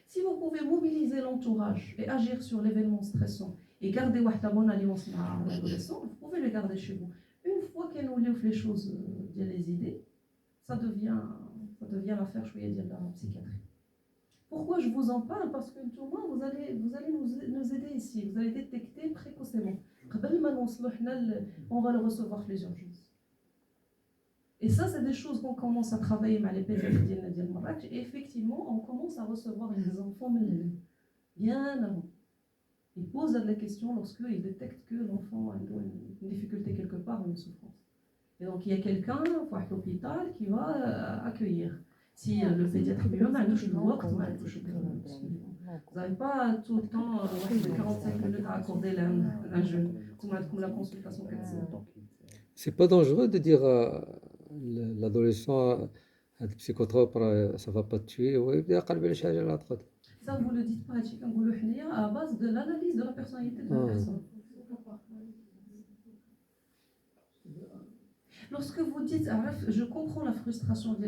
si vous pouvez mobiliser l'entourage et agir sur l'événement stressant et garder une bonne alliance avec l'adolescent, vous pouvez le garder chez vous. Une fois qu'elle nous livre les choses, les idées, ça devient l'affaire de la psychiatrie. Pourquoi je vous en parle? Parce que tout le monde, vous allez nous aider ici, vous allez détecter précocement. On va le recevoir les urgences. Et ça, c'est des choses qu'on commence à travailler avec les pédiatres et effectivement, on commence à recevoir les enfants bien avant. Ils posent la question lorsqu'ils détectent que l'enfant a une difficulté quelque part ou une souffrance. Et donc, il y a quelqu'un à l'hôpital qui va accueillir. Si le pédiatre lui-même a touché le work, vous n'avez pas tout le temps 45 minutes à accorder un jeune, comme la consultation. C'est pas dangereux de dire à l'adolescent, le psychotrope, ça va pas te tuer, ça vous le dites pas à base de l'analyse de la personnalité de la personne. Lorsque vous dites, je comprends la frustration de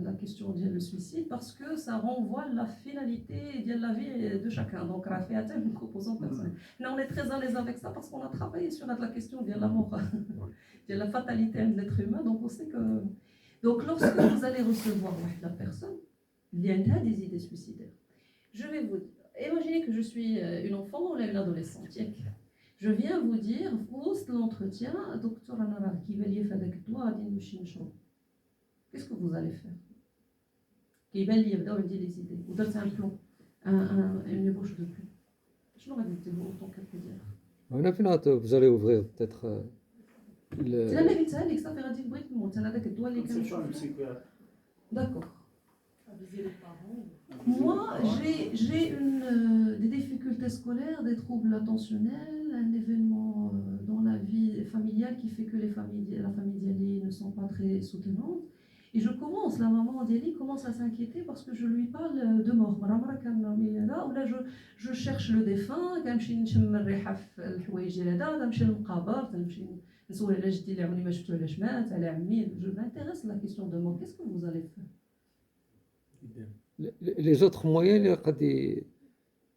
la question du suicide parce que ça renvoie à la finalité de la vie de chacun. Donc, une composante personnelle. Mais on est très à l'aise avec ça parce qu'on a travaillé sur la question de la mort, de la fatalité de l'être humain. Donc, on sait que. Donc, lorsque vous allez recevoir la personne, il y a des idées suicidaires. Je vais vous dire, imaginez que je suis une enfant ou une adolescente. Je viens vous dire, post l'entretien, docteur Anara, qui va lier avec toi, qu'est-ce que vous allez faire? Qui va lier avec des idées, ou d'autres un plan, une ébauche de plan. Je n'aurais dit autant que peut dire. Vous allez ouvrir peut-être C'est la même chose, ça fait dire brique, c'est avec toi les psychiatre. D'accord. Moi, j'ai des difficultés scolaires, des troubles attentionnels, un événement dans la vie familiale qui fait que la famille d'Ali ne sont pas très soutenantes. Et la maman d'Ali commence à s'inquiéter parce que je lui parle de mort. Ou là, je cherche le défunt, je m'intéresse à la question de mort. Qu'est-ce que vous allez faire? Les autres moyens,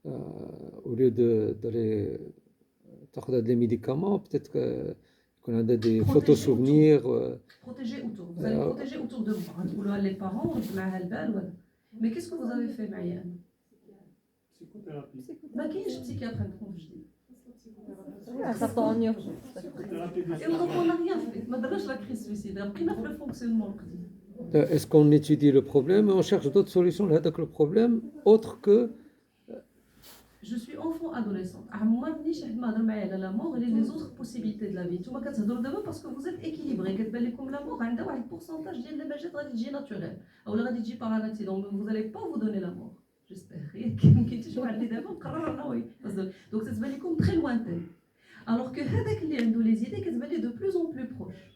au lieu d'aller prendre des médicaments, peut-être qu'on a des photos souvenirs. Protéger autour. Vous allez protéger autour de vous. Vous les parents, mais qu'est-ce que vous avez fait, Maïan? Psychothérapie. ما كاينش psychiatre نكون جديد. Et on n'a rien fait. ما درناش la crise suicidaire. بقينا في le fonctionnement القديم. Est-ce qu'on étudie le problème et on cherche d'autres solutions là, le problème autre que. Je suis enfant adolescente. عمرنيش حد ما هضر معايا على لا مور les autres possibilités de la vie. نتوما كتهضروا دابا باسكو vous êtes équilibré. كتبان لكم لا مور عندها واحد البورسونتاج ديال المجال غادي تجي ناتوريل اولا غادي تجي par un accident. Vous allez pas vous donner la mort. J'espère. ما كاين حتى شي واحد اللي دابا مقرر انه يقصد. Donc كتبان لكم très lointain. Alors que هذاك اللي عنده les idées كتبان لي de plus en plus proche.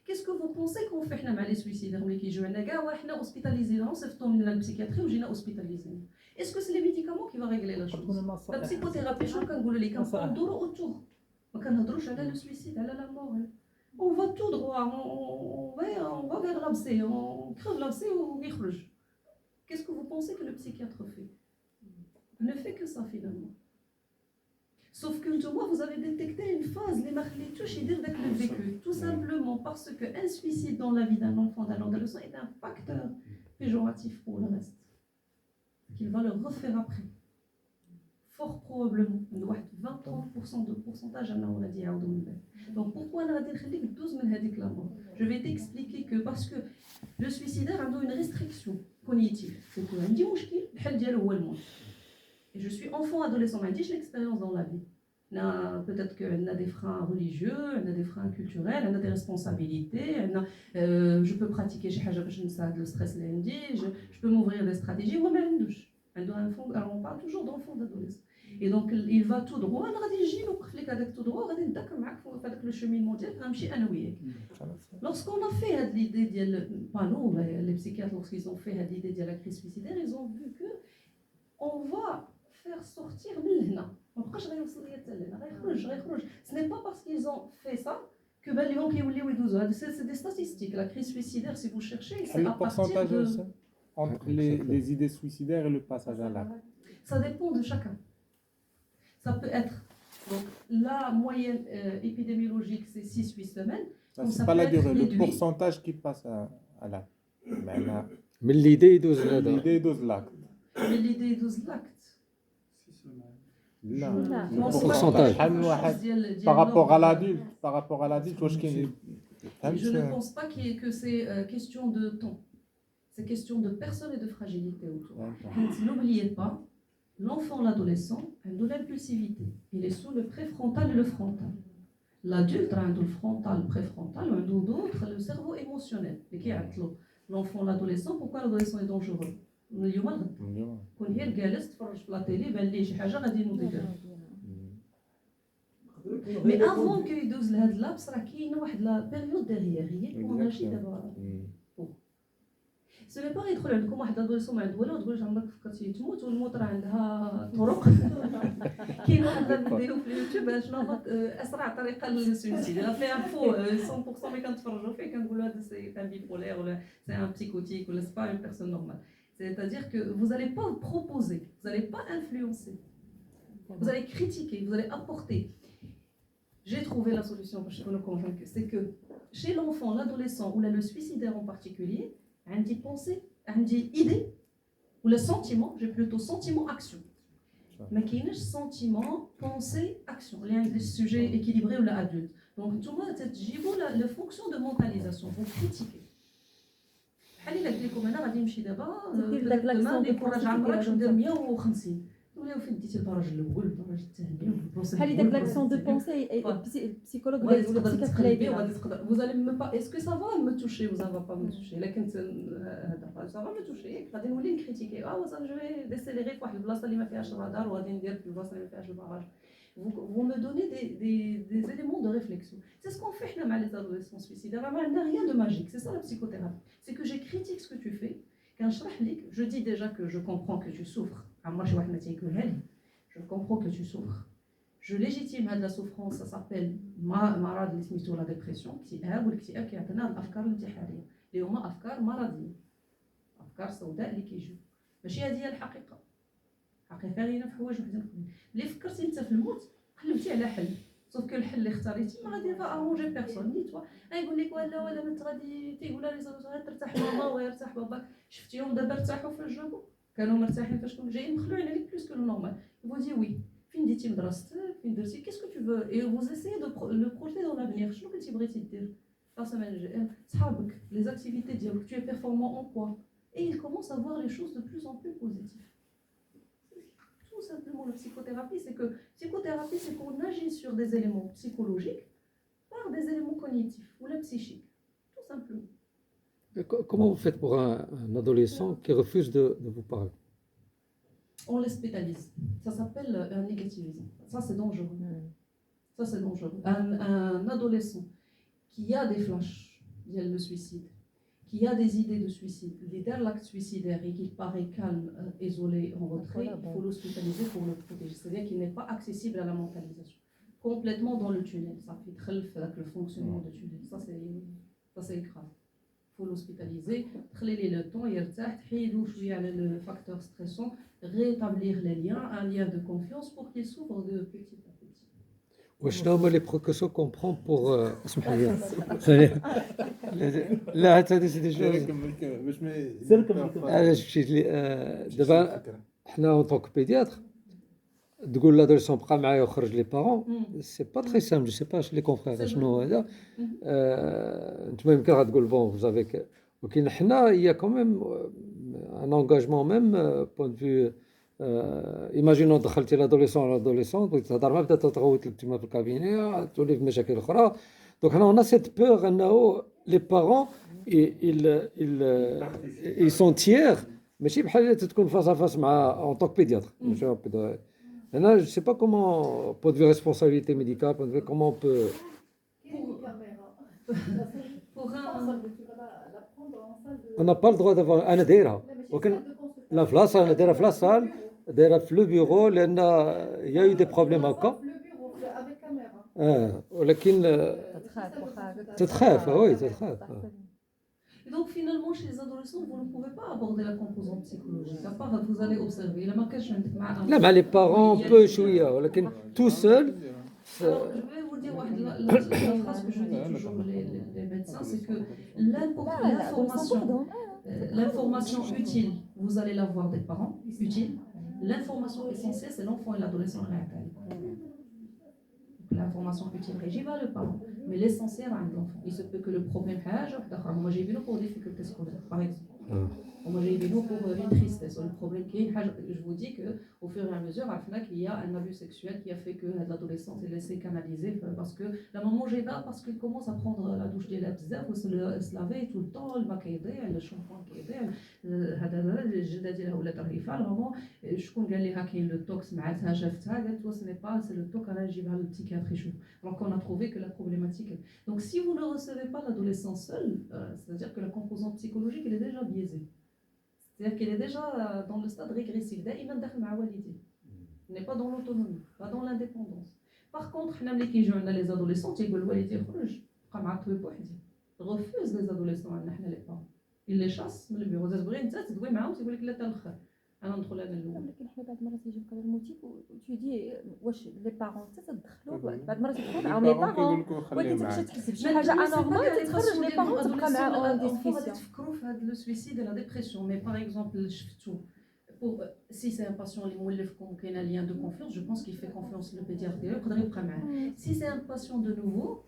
Qu'est-ce que vous pensez qu'on fait حنا مع les suicidaires ملي كيجيو عندنا كاع وحنا hospitalisés صيفطوا من البسيكياتري وجينا hospitalisés. Est-ce que c'est les médicaments qui vont régler la chose? La psychothérapie, je كنقول لك ندوروا autour. ما كنهضروش على le suicide, على la mort. On va tout droit, on va vers l'abcès, on crève l'abcès ou يخرج. Qu'est-ce que vous pensez que le psychiatre fait? Il ne fait que ça finalement. Sauf que toi, vous avez détecté une phase, les marques touches et dire avec le vécu. Tout simplement parce qu'un suicide dans la vie d'un enfant, d'un adolescent est un facteur péjoratif pour le reste. Qu'il va le refaire après. Fort probablement. 20-30% de pourcentage, on a dit. Donc pourquoi on a dit 12 la mort? Je vais t'expliquer que parce que le suicidaire a une restriction cognitive. C'est que un et je suis enfant, adolescent, j'ai l'expérience dans la vie. Peut-être qu'on a des freins religieux, on a des freins culturels, on a des responsabilités, je peux pratiquer le stress lundi, je peux m'ouvrir des stratégies, on parle toujours d'enfant, d'adolescent. Et donc il va tout droit, tout droit, le cheminement lorsqu'on a fait l'idée, pas nous, les psychiatres, lorsqu'ils ont fait l'idée de la crise suicidaire, ils ont vu que on va faire sortir Milna. Ce n'est pas parce qu'ils ont fait ça que c'est des statistiques. La crise suicidaire, si vous cherchez, c'est le à partir de... entre les idées suicidaires et le passage à l'acte. Ça dépend de chacun. Ça peut être... Donc, la moyenne épidémiologique, c'est 6-8 semaines. C'est pas la durée, le pourcentage qui passe à l'acte. Mais l'idée est de l'idée de l'acte. Mais l'idée de l'acte. لا pourcentage. par rapport à l'adulte je ne pense pas que c'est question de temps, c'est question de personne et de fragilité autour. N'oubliez pas, l'enfant, l'adolescent a de l'impulsivité, il est sous le préfrontal et le frontal. L'adulte a le frontal, le préfrontal, ou d'autres le cerveau émotionnel. L'enfant, l'adolescent, pourquoi l'adolescent est dangereux? اليوم الغد كون هي جالس تفرج في لا تيلي بان ليه شي حاجه غادي نوضي مي افون كو يدوز لهاد لابس راه كاينه واحد لا بيريود ديغيير هي كون اجي دابا سو ني با يدخل عندكم واحد ادوليسون ما عنده والو تقول له عمرك فكرتي تموت والموت راه عندها طرق. كاين واحد نديرو في اليوتيوب شنو هو اسرع طريقه للسويسيد لا فيها فو 100% ملي كنتفرجوا فيه كنقولوا هذا سي ان بيبولير ولا سي ان بسيكوتيك ولا سي با اون بيرسون نورمال. C'est-à-dire que vous n'allez pas proposer, vous n'allez pas influencer, vous allez critiquer, vous allez apporter. J'ai trouvé la solution pour nous convaincre, c'est que chez l'enfant, l'adolescent ou le suicidaire en particulier, on dit pensée, on dit idée, ou le sentiment, j'ai plutôt sentiment, action. Mais qu'il y a sentiment, pensée, action. Il y a des sujets équilibrés ou l'adulte. Donc, tout le monde, la fonction de mentalisation, vous critiquez. بحال الا قلت لكم انا غادي نمشي دابا دابا يكون راجع عمرك ندير 150 ولا فين ديتي الدرجه الاول الدرجه الثانيه بحال داك لاكسيون دو بونسي البسيكولوج ولا تقلبي وغادي تقدر vous allez même pas est-ce que ça va me toucher ou ça va pas me toucher لكن هذا ça va me toucher غادي نولي نكريتيكي وصافي جو ديسيليري في واحد البلاصه اللي ما فيهاش الرادار وغادي ندير في البلاصه اللي ما فيهاش الباراج. Vous me donnez des éléments de réflexion. C'est ce qu'on fait avec les adolescents suicidaires. Il n'y a rien de magique. C'est ça la psychothérapie. C'est que j'ai critique ce que tu fais. Quand je dis déjà que je comprends que tu souffres. Moi, je comprends que tu souffres. Je légitime la souffrance. Ça s'appelle marad l'ismito la dépression. اكتئاب والاكتئاب كيعطينا الافكار الانتحاريه اللي هما افكار مرضيه. افكار سوداء اللي كيجيو. ماشي هذه هي الحقيقه. حقيقه لينا في حوايج وحدين اخرين اللي فكرتي انت في الموت قلبتي على حل صوف كو الحل اللي اختاريتي ما غادي ارونجي بيرسون ني توا غايقول لك ولا ما غادي تيقول لها لي زوج ترتاح ماما ويرتاح باباك شفتيهم دابا ارتاحوا فاش جابوا كانوا مرتاحين فاش كانوا جايين مخلوعين عليك بلوس كو نورمال vous dites oui فين ديتي مدرستك فين درتي qu'est-ce que tu veux et vous essayez de le projeter dans l'avenir شنو كنتي بغيتي دير لا سيمين الجايه صحابك les activités ديالك tu es performant en quoi et il commence à voir les choses de plus en plus positives. Tout simplement la psychothérapie, c'est que psychothérapie, c'est qu'on agit sur des éléments psychologiques par des éléments cognitifs ou la psychique, tout simplement. Comment vous faites pour un adolescent qui refuse de vous parler? On l'hospitalise. Ça s'appelle un négativisme. Ça, c'est dangereux. Ça, c'est dangereux. Un adolescent qui a des flashs, il y a le suicide, qui a des idées de suicide, l'idée l'acte suicidaire et qu'il paraît calme, isolé, en retrait, il faut l'hospitaliser pour le protéger. C'est-à-dire qu'il n'est pas accessible à la mentalisation. Complètement dans le tunnel. Ça fait très avec le fonctionnement du tunnel. Ça, c'est grave. Il faut l'hospitaliser, traiter le temps, le facteur stressant, rétablir les liens, un lien de confiance pour qu'il s'ouvre de petit à petit. وشنو هما لي بروكسيون كون برون بور اسمح لي لا هذا سي دي شوز علاش مشيت لي دابا حنا اون طونك بيدياتر تقول لادوليسون بقى معايا وخرج لي بارون سي با تري سامبل جو سي با لي كونفرير شنو هذا انتما يمكن غتقول بون فوزافي ولكن حنا هي كوميم ان انغاجمون ميم بوين فيو ايماجينو دخلتي لادوليسون بغيتي تهضر معاه بدات تغوت لك تما في الكابيني تولي في مشاكل اخرى دونك حنا هنا سيت بور انه لي بارون ils sont tiers ماشي بحال اللي تكون فاس فاس مع اون طوك بيدياتر هنا جو سي با كومون بو دو ريسبونسابيلتي ميديكال بو دو كومون بو on n'a pas le droit d'avoir انا دايرها ولكن لا في لاصال انا دايرها في لاصال دايرها في لو بيرو لان يا يو دي بروبليم هكا ولكن تتخاف وي تتخاف. Donc finalement chez les adolescents vous ne pouvez pas aborder la composante psychologique à part vous allez observer لا ما كاينش عندك مع لا مع لي بارون بو شويه ولكن تو سول. Je vais vous dire la phrase que je dis toujours les médecins, c'est que l'information utile, vous allez l'avoir des parents, utile. L'information essentielle, c'est l'enfant et l'adolescent réel. L'information utile régiva le parent, mais l'essentiel à l'enfant. Il se peut que le problème moi j'ai vu pour des difficultés scolaires, par exemple. Moi j'ai vu pour une tristesse. Le problème qui est, je vous dis qu'au fur et à mesure, il y a un abus sexuel qui a fait que l'adolescence est laissée canaliser parce que la maman j'ai là parce qu'il commence à prendre la douche des labzef ou se laver tout le temps, le maquillage, le shampoing qui est هذا الجلده ديالها ولا ظريفه الماما شكون قال لها كاين لو توكس معاتها شافتها قالت وا سي با سي لو توك انا نجيبها للبسيكياتري يشوف دونك on a trouvé que la problématique donc si vous ne recevez pas l'adolescent seul c'est-à-dire que la composante psychologique elle est déjà biaisée. C'est-à-dire qu'il est déjà dans le stade régressif. دائما داخل مع والديه. Il n'est pas dans l'autonomie, pas dans l'indépendance. Par contre, حنا ملي كيجيو عندنا les adolescents تيقول الوالد يخرج بقى مع الطبيب بوحدي. Refuse les adolescents عندنا حنا les parents. Il les chasse من البيرو. تبغي انت تدوي معاهم تيقول لك لا تا الاخر. انا ندخل انا الاول. لكن حنا بعض المرات يجيو بقى الموتيف وتدي واش لي بارون حتى تدخلوا بعض المرات يدخلوا معاهم لي بارون ولكن تمشي تحس بشي حاجه انورمال تخرج لي بارون تبقى معاهم ديسكسيون. تفكروا في هذا لو سويسيد لا ديبرسيون مي باغ اكزومبل شفتو pour si c'est un patient اللي مولفكم كاين un lien de confiance je pense qu'il fait confiance le pédiatre ديالو يقدر يبقى معاه. Si c'est un patient de nouveau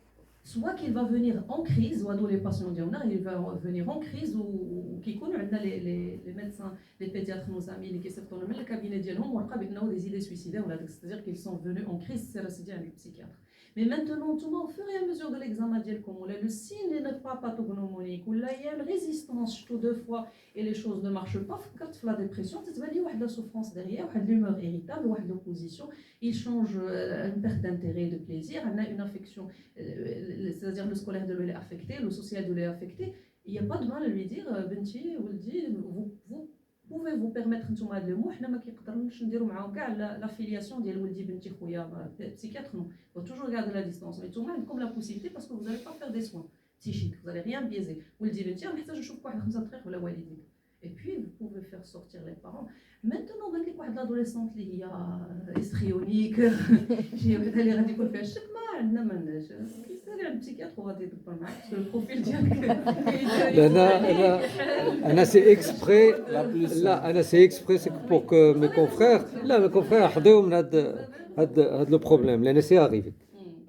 soit qu'il va venir en crise ou les patients ديالنا il va venir en crise ou كيكونوا عندنا les médecins les pédiatres nos amis اللي كيصيفطوا لنا من الكابينه ديالهم ورقه بانه des idées suicidaires ولا c'est-à-dire qu'ils sont venus en crise c'est راسي عند البسيكياتر. Mais maintenant, tout au fur et à mesure de l'examen d'Yelkom, le signe n'est pas pathognomonique, ou là il y a une résistance tout deux fois et les choses ne marchent pas. Quand la dépression, tu te dis qu'il y a de la souffrance derrière, il y a de l'humeur irritable, il y a de l'opposition, il change une perte d'intérêt et de plaisir, il y a une affection, c'est-à-dire le scolaire de lui est affecté, le social de lui est affecté. Il n'y a pas de mal à lui dire, Benti, vous pouvez vous permettre نتوما هاد لو مو حنا ما كيقدرناش نديرو معاهم كاع لا فيلياسيون ديال ولدي بنتي خويا psychiatre non faut toujours garder la distance mais نتوما عندكم la possibilité parce que vous allez pas faire des soins psychiques vous allez rien biaiser ولدي بنتي محتاج نشوف واحد 5 دقائق ولا والديك et puis vous pouvez faire sortir les parents maintenant قال لك واحد l'adolescente اللي هي histrionique شي وحده اللي غادي يكون فيها الشك ما عندنا ما عندناش كيسالي عند البسيكياتر وغادي يدبر معاك البروفيل ديالك انا سي اكسبري لا انا سي اكسبري سي بور كو مي كونفرير لا مي كونفرير حضروا من هاد لو بروبليم لان سي اريفي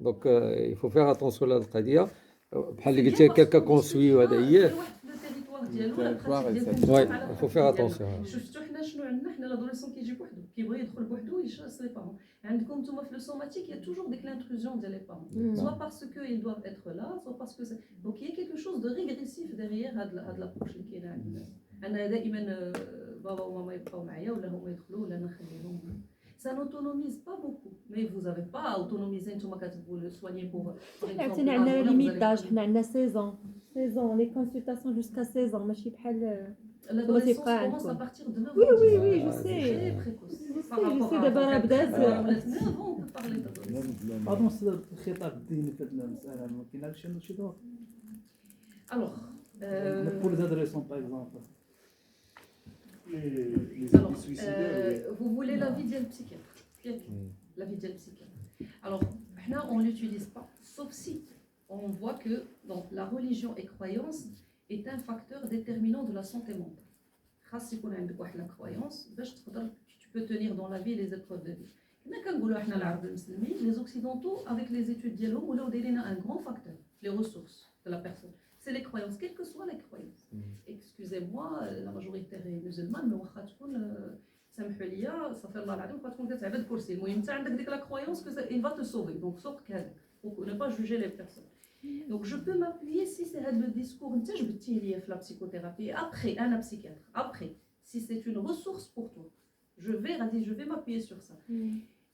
دونك يفو فير اتونسيون لهاد القضيه بحال اللي قلتي كاكا كونسوي وهذا هي وي يفو فير اتونسيون. شفتوا حنا شنو عندنا حنا لادوليسون كيجي بوحدو كيبغي يدخل بوحدو يشاس لي بارون. عندكم نتوما في لو سوماتيك il y a toujours des l'intrusion ديال لي بارون soit parce que ils doivent être là soit parce que donc il y a quelque chose de régressif derrière هاد l'approche اللي كاينه عندنا. انا دائما بابا وماما يبقاو معايا ولا هما يدخلوا ولا انا نخليهم. Ça n'autonomise pas beaucoup, mais vous n'avez pas à autonomiser tout vous le soigner pour. حنا عندنا لا ليميت داج حنا عندنا 16 ans les consultations jusqu'à 16 ans ماشي بحال l'adolescence commence à partir de 9 ans. Oui, je sais. Très précoce. Je sais دابا راه بدات. On peut parler d'adolescence. باردون الخطاب الديني في هذه المساله ما كاينش شي دور. Alors, pour les adolescents par exemple. Alors, vous voulez l'avis d'un psychiatre. L'avis d'un psychiatre. Alors, on ne l'utilise pas, sauf si on voit que donc, la religion et croyance est un facteur déterminant de la santé mentale. خاص يكون عندك واحد la croyance باش تقدر tu peux tenir dans la vie les épreuves de vie. حنا كنقولوا حنا العرب المسلمين les occidentaux avec les études ديالهم ولاو دايرين un grand facteur les ressources de la personne. C'est les croyances, quelles que soient les croyances. Excusez-moi, la majorité est musulmane, mais واخا تكون سامحوا لي صافي الله العظيم واخا تكون كتعبد كرسي المهم انت عندك ديك لا كرويونس que il va te sauver. Donc سوق هذاك pour ne pas juger les personnes. Donc je peux m'appuyer si c'est le discours انت جبتيه ليا في la psychothérapie après un psychiatre. Après si c'est une ressource pour toi. Je vais m'appuyer sur ça.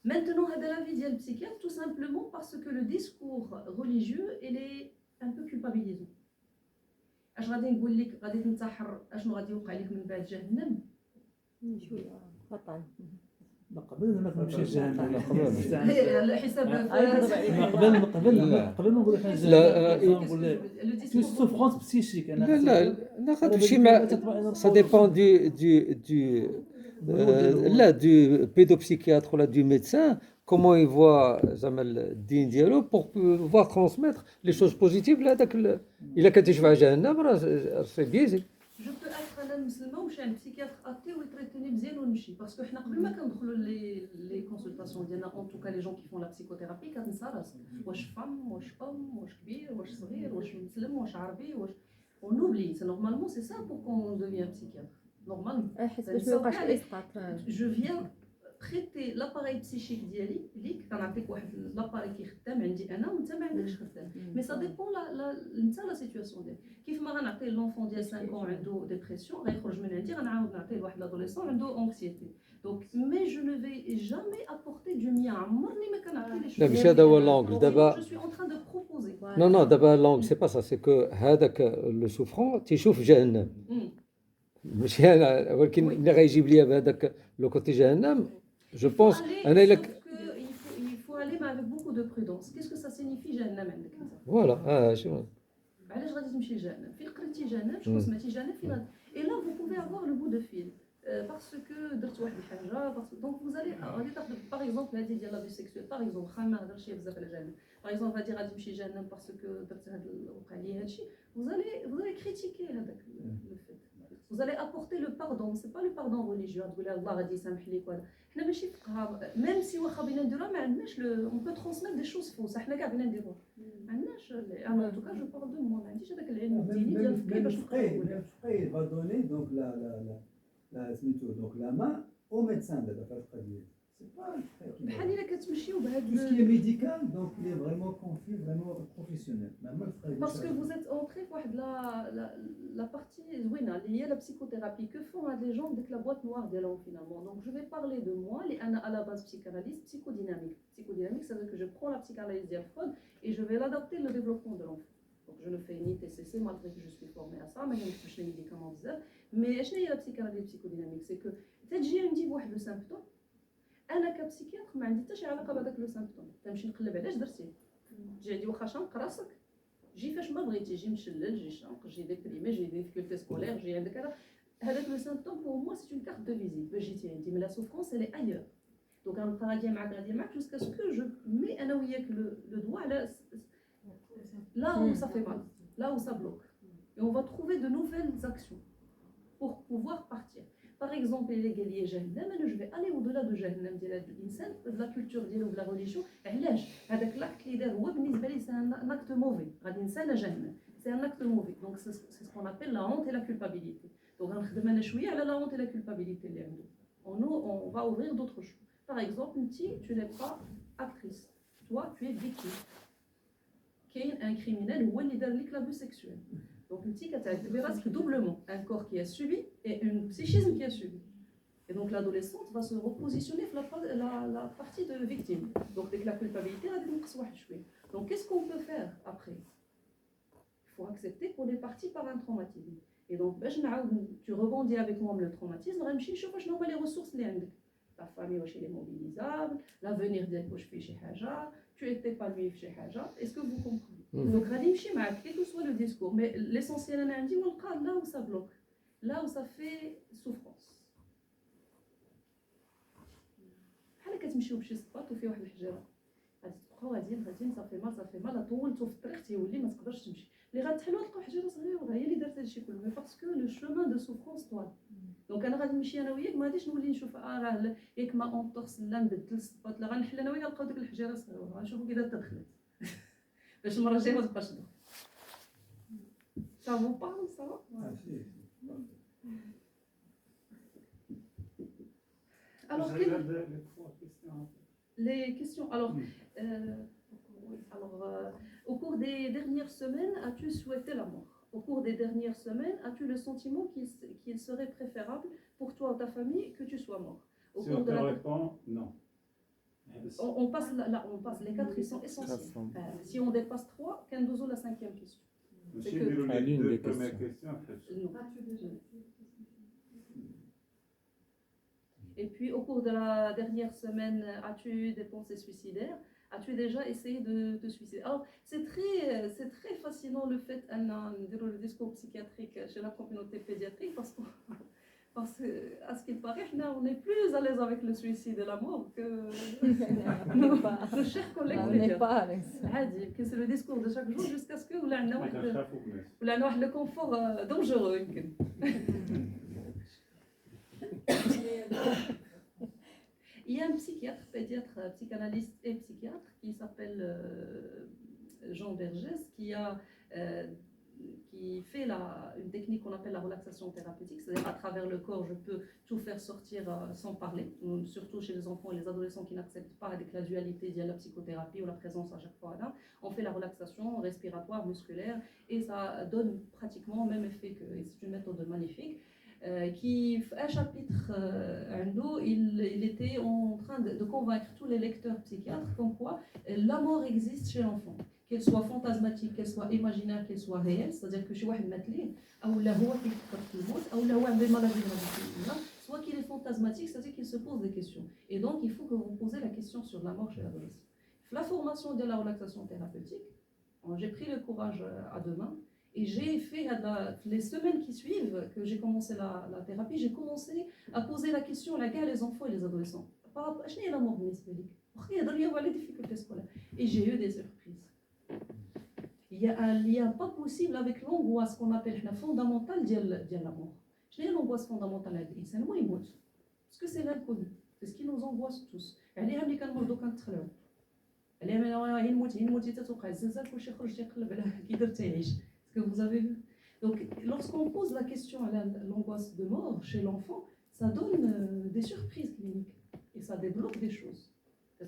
Maintenant هذا l'avis ديال psychiatre tout simplement parce que le discours religieux il est un peu culpabilisant. اش غادي نقول لك غادي تنتحر اشنو غادي يوقع لك من بعد جهنم شويه خطا قبل ما نمشي لجهنم على حساب قبل ما نقول حنا نقول تو سوفرونس بسيشيك انا لا خاطر شي ما سا ديبون du pédopsychiatre ou du médecin, comment il voit le din dialogue pour pouvoir transmettre les choses positives. Là, il a qu'à te faire c'est biaisé. Je peux être un musulman ou chez un psychiatre athée ou être traité bien ou non parce que حنا قبل ما كندخلوا les consultations ديالنا en tout cas les gens qui font la psychothérapie كتنسى واش femme واش homme واش كبير واش صغير واش مسلم واش عربي واش on oublie c'est normalement c'est ça pour qu'on devient psychiatre normalement je viens traiter l'appareil psychique ديالي ليك كنعطيك واحد l'appareil كيخدم عندي انا وانت ما عندكش خدام مي سا ديبون انت لا سيتوياسيون ديالك كيف ما غنعطي لونفون ديال 5 ans عنده ديبرسيون غيخرج من عندي غنعاود نعطيه لواحد لادوليسون عنده انكسيتي دونك مي جو نو في جامي ابورتي دو ميا عمرني ما كنعطي لي شويه لا ماشي هذا هو لونغل دابا جو سوي اون تران دو بروبوزي نو دابا لونغل سي با سا سي كو هذاك لو سوفرون تيشوف جهنم ماشي انا ولكن اللي غيجيب لي بهذاك لو كوتي جهنم جو بونس انا الا Il faut aller mais avec beaucoup de prudence. Qu'est-ce que ça signifie جهنم عندك انت؟ فوالا شنو علاش غادي تمشي لجهنم؟ فين قريتي جهنم؟ شكون سمعتي جهنم؟ فين غادي؟ Et là vous pouvez avoir le bout de fil. Parce que درت واحد الحاجه donc vous allez تاخذ par exemple هذه ديال la vie sexuelle par exemple خا ما هضرش بزاف على جهنم par exemple غادي تمشي جهنم parce que درت هذا وقع لي هادشي vous allez critiquer هذاك le fait. Vous allez apporter le pardon, c'est pas le pardon religieux. تقول الله غادي يسامح ليك ولا حنا ماشي فقهاء même si واخا بينا نديروها ما عندناش on peut transmettre des choses fausses حنا كاع بينا نديروها ما عندناش انا en tout cas je parle de moi ما عنديش هذاك العلم الديني ديال الفقه باش نقراو il va donner donc la main au médecin de la قضيه c'est pas بحال الا كتمشيو بهذا tout ce qui est médical donc il est vraiment confié vraiment professionnel parce que vous êtes entré واحد la partie زوينه اللي هي la psychothérapie que font les gens avec la boîte noire ديالهم finalement donc je vais parler de moi اللي انا à la base psychanalyste psychodynamique ça veut dire que je prends la psychanalyse ديال Freud et je vais l'adapter au développement de l'enfant donc je ne fais ni TCC malgré que je suis formée à ça ما كنمشيش les médicaments بزاف mais شنو هي la psychanalyse psychodynamique c'est que تجي عندي بواحد لو سيمبتوم انا كبسيكياتر ما عندي حتى شي علاقه بهذاك لو سيمبتوم تمشي نقلب علاش درتيه تجي عندي واخا شنق راسك جي فاش ما بغيتي جي مشلل جي شنق جي ديبريمي جي ديفيكولتي سكولير جي عندك هذاك لو سيمبتوم بور موا سي اون كارت دو فيزيت باش جيتي عندي من لا سوفرونس اللي ايور دونك غنبقى غاديه معاك جوسكا سكو جو مي انا وياك لو دوا على là où ça fait mal là où ça bloque et on va trouver de nouvelles actions pour pouvoir partir. Par exemple, les galiers jahannam, je vais aller au-delà de jahannam de l'insan, de la culture de la religion. علاش هذاك l'acte اللي دار هو بالنسبه لي c'est un acte mauvais. غادي نسى جهنم. C'est un acte mauvais. Donc c'est ce qu'on appelle la honte et la culpabilité. Donc غنخدم انا شويه على la honte et la culpabilité اللي عنده. On va ouvrir d'autres choses. Par exemple, tu n'es pas actrice. Toi, tu es victime. كاين un criminel هو اللي دار لك l'abus sexuel. Donc, une psychiatrie, doublement un corps qui a subi et un psychisme qui a subi. Et donc, l'adolescente va se repositionner la partie de victime. Donc, dès que la culpabilité, donc, qu'est-ce qu'on peut faire après? Il faut accepter qu'on est parti par un traumatisme. Et donc, tu rebondis avec moi le traumatisme, je vois les ressources. La famille, elle est mobilisable, l'avenir, tu es épanoui chez Haja. Est-ce que vous comprenez? Donc, quel que soit le discours, mais l'essentiel, là où ça bloque, là où ça fait souffrance. بحال كتمشيو بشي سباط وفيه واحد الحجره غادي تبقاو غاديين ça fait mal طولتو في الطريق تيولي ما تقدرش تمشي اللي غتحلوا تلقاو حجره صغيره هي اللي دارت هادشي كله مي باسكو لو شومان دو سوفرونس طوال دونك انا غادي نمشي انا وياك ما غاديش نولي نشوف راه ياك ما اونطوكس لا نبدل السباط لا غنحل انا وياك نلقاو ديك الحجره صغيره غنشوفوا كي دارت تدخلت باش المره الجايه ما تبقاش تدخل ça vous parle ça alors les questions alors au cours des dernières semaines as-tu souhaité la mort au cours des dernières semaines as-tu le sentiment qu'il serait préférable pour toi ou ta famille que tu sois mort au si cours on de te la répond non. on passe là on passe les quatre ils sont essentiels si on dépasse 3 qu'un dozo la cinquième question C'est que les deux premières questions. Et puis au cours de la dernière semaine as-tu des pensées suicidaires? As-tu déjà essayé de te suicider? Alors c'est très fascinant le fait de le discours psychiatrique chez la communauté pédiatrique parce que à ce qu'il paraît on est plus à l'aise avec le suicide et la mort que nos chers collègues on n'est pas à l'aise que c'est le discours de chaque jour jusqu'à ce que ولا عندنا واحد le confort dangereux يمكن Il y a un psychiatre, pédiatre, psychanalyste et psychiatre qui s'appelle Jean Vergès qui fait une technique qu'on appelle la relaxation thérapeutique, c'est-à-dire à travers le corps, je peux tout faire sortir sans parler, surtout chez les enfants et les adolescents qui n'acceptent pas avec la dualité de la psychothérapie ou la présence à chaque fois là. On fait la relaxation respiratoire, musculaire et ça donne pratiquement le même effet que c'est une méthode magnifique. qui, un chapitre, il était en train de convaincre tous les lecteurs psychiatres comme quoi la mort existe chez l'enfant, qu'elle soit fantasmatique, qu'elle soit imaginaire, qu'elle soit réelle, c'est-à-dire que chez واحد مات ليه أو لا هو كيفكر في الموت أو لا هو عنده maladie grave, soit qu'il est fantasmatique, c'est-à-dire qu'il se pose des questions. Et donc il faut que vous posez la question sur la mort chez l'adolescent. La formation de la relaxation thérapeutique, j'ai pris le courage à deux mains. Et j'ai fait, les semaines qui suivent que j'ai commencé la thérapie, j'ai commencé à poser la question à les enfants et les adolescents. Et j'ai eu des surprises. Il y a un lien pas possible avec l'angoisse qu'on appelle fondamentale de la mort. Je n'ai l'angoisse fondamentale à l'insan, moi il moute. Parce que c'est l'inconnu. C'est ce qui nous angoisse tous. Elle est américaine, moi donc un trailer. Elle est américaine, il moute, تتوقع الزلزال كلشي خرج يقلب على كي درت يعيش. Que vous avez vu. Donc, lorsqu'on pose la question à l'angoisse de mort chez l'enfant, ça donne des surprises cliniques et ça débloque des choses. Les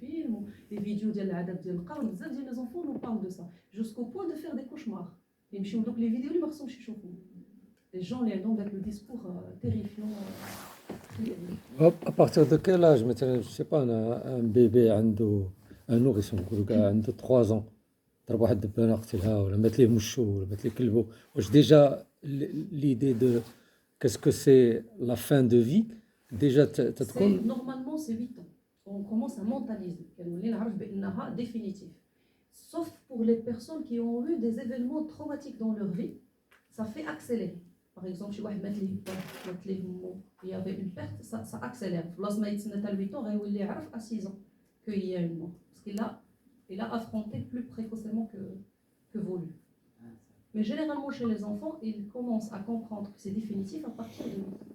films, les vidéos les enfants nous parlent de ça, jusqu'au point de faire des cauchemars. Donc, les vidéos, les gens les ont le discours terrifiant. À partir de quel âge, je ne sais pas, un bébé, un nourrisson, a 3 ans. واحد الدبانه قتلها ولا مات ليه مشو ولا مات ليه كلبو واش ديجا l'idée de qu'est-ce que c'est la fin de vie déjà تتكون normalement c'est 8 ans on commence à mentaliser كنولي نعرف بانها définitive sauf pour les personnes qui ont eu des événements traumatiques dans leur vie ça fait accélérer par exemple شي واحد مات ليه مو il y avait une perte ça accélère بلاص ما يتسنى حتى 8 ans غيولي يعرف à 6 ans qu'il y a une mort parce qu'il a il a affronté plus précocement que voulu. Mais généralement chez les enfants, ils commencent à comprendre que c'est définitif à partir de 8 ans.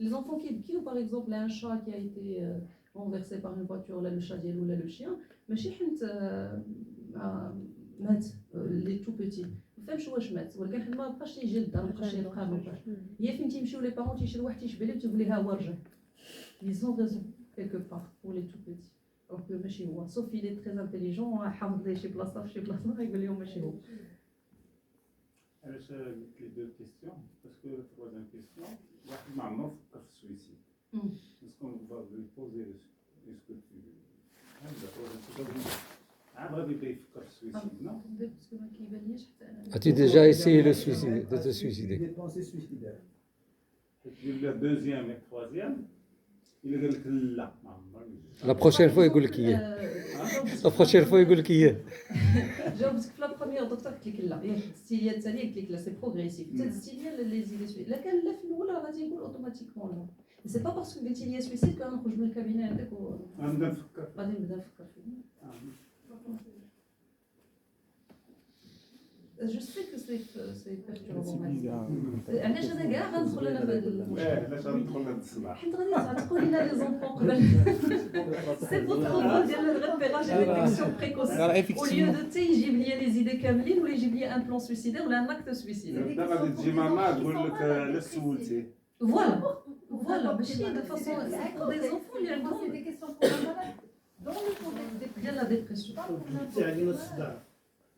Les enfants qui ont par exemple un chat qui a été renversé par une voiture, là le chat ou là le chien, mais chez les tout petits. فهم شو واش مات ولكن ما بقاش يجي للدار ما بقاش يلقى ما بقاش هي فين تيمشيو لي بارون تيشري واحد تيشبه ليه تقول لها هو رجع ils ont raison quelque part pour les tout petits alors que ماشي هو sauf il est très intelligent حافظ لي شي بلاصه في شي بلاصه يقول لهم ماشي هو. علاش قلت لي deux questions parce que la troisième question واحد ما عمره فكر في السويسيد est-ce qu'on va lui poser est-ce que tu عاد غادي يبدا يفكر في السويسيد non parce que ما كيبانليش حتى انا As-tu déjà essayé de te suicider Des pensées suicidaires. تقول له deuxième et troisième il قال لك لا ما عمرني la prochaine fois يقول لك اياه la prochaine fois يقول لك اياه جاوبتك في لا بروميير دكتور قلت لك لا ياك الستيليه الثانيه قلت لك لا سي بروغريسيف حتى الستيليه لي زيدي لا كان لا في الاولى غادي يقول اوتوماتيكمون لا سي با باسكو قلتي لي سويسيد كنخرج من الكابينه عندك غنبدا نفكر غادي نبدا نفكر فيه. Je sais que c'est perturbant. علاش انا كاع غندخل انا في هذا المشكل علاش غندخل لهاد الصباح حيت غادي تعتقوا لينا لي زونفون قبل سي فوتر ديال الريبيراج اي ديتيكسيون بريكوس او ليو دو تي يجيب لي لي زيدي كاملين ولا يجيب لي ان بلان سويسيدير ولا ان اكت سويسيدير دابا غادي تجي ماما تقول لك علاش سولتي فوالا ماشي دو فاسون بور دي زونفون اللي عندهم ديال لا ديبرسيون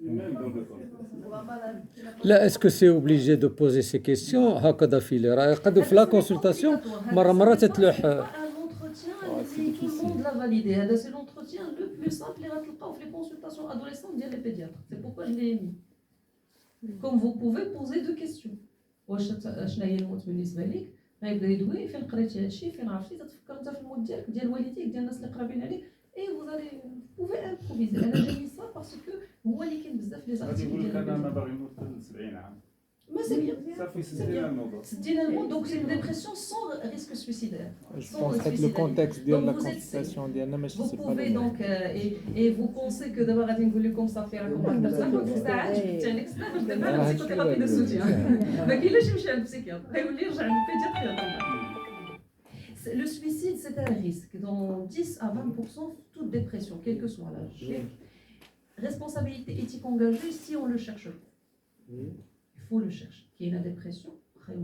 même dans le contexte. لا اسكو سي اوبليجي دو بوزي سي كيسيون هكذا في لي راه قد في لا كونسلطاسيون مره تتلوح tout le monde l'a validé. C'est l'entretien le plus simple pour les consultations adolescentes des pédiatres. C'est pourquoi je l'ai mis. Comme vous pouvez poser deux questions. شنو هي الموت بالنسبه لك؟ غيبدا يدوي فين قريتي هادشي فين عرفتي تتفكر انت في الموت ديالك ديال والديك ديال الناس اللي قرابين عليك et vous allez pouvez improviser. انا j'ai mis ça parce que هو اللي كاين بزاف لي غادي زارتيكل يقول لك انا ما ديال باغي نموت 70 عام ما سي بيان صافي سدينا الموضوع سدينا الموت donc c'est une dépression sans risque suicidaire. Je pense que le contexte de la consultation ديالنا ماشي Vous سي pouvez donc et vous pensez que d'abord غادي نقول لكم صافي راكم واحد درتوا ساعات جبت عليك ساعات دابا البسيكوثيرابي دو سوتيان ما كاين لاش يمشي عند البسيكياتر غيولي يرجع عند البيدياتر. Le suicide, c'est un risque. Dans 10 à 20%, toute dépression, quel que soit l'âge. Responsabilité éthique engagée, si on le cherche pas. Il faut le chercher. Qui est la dépression,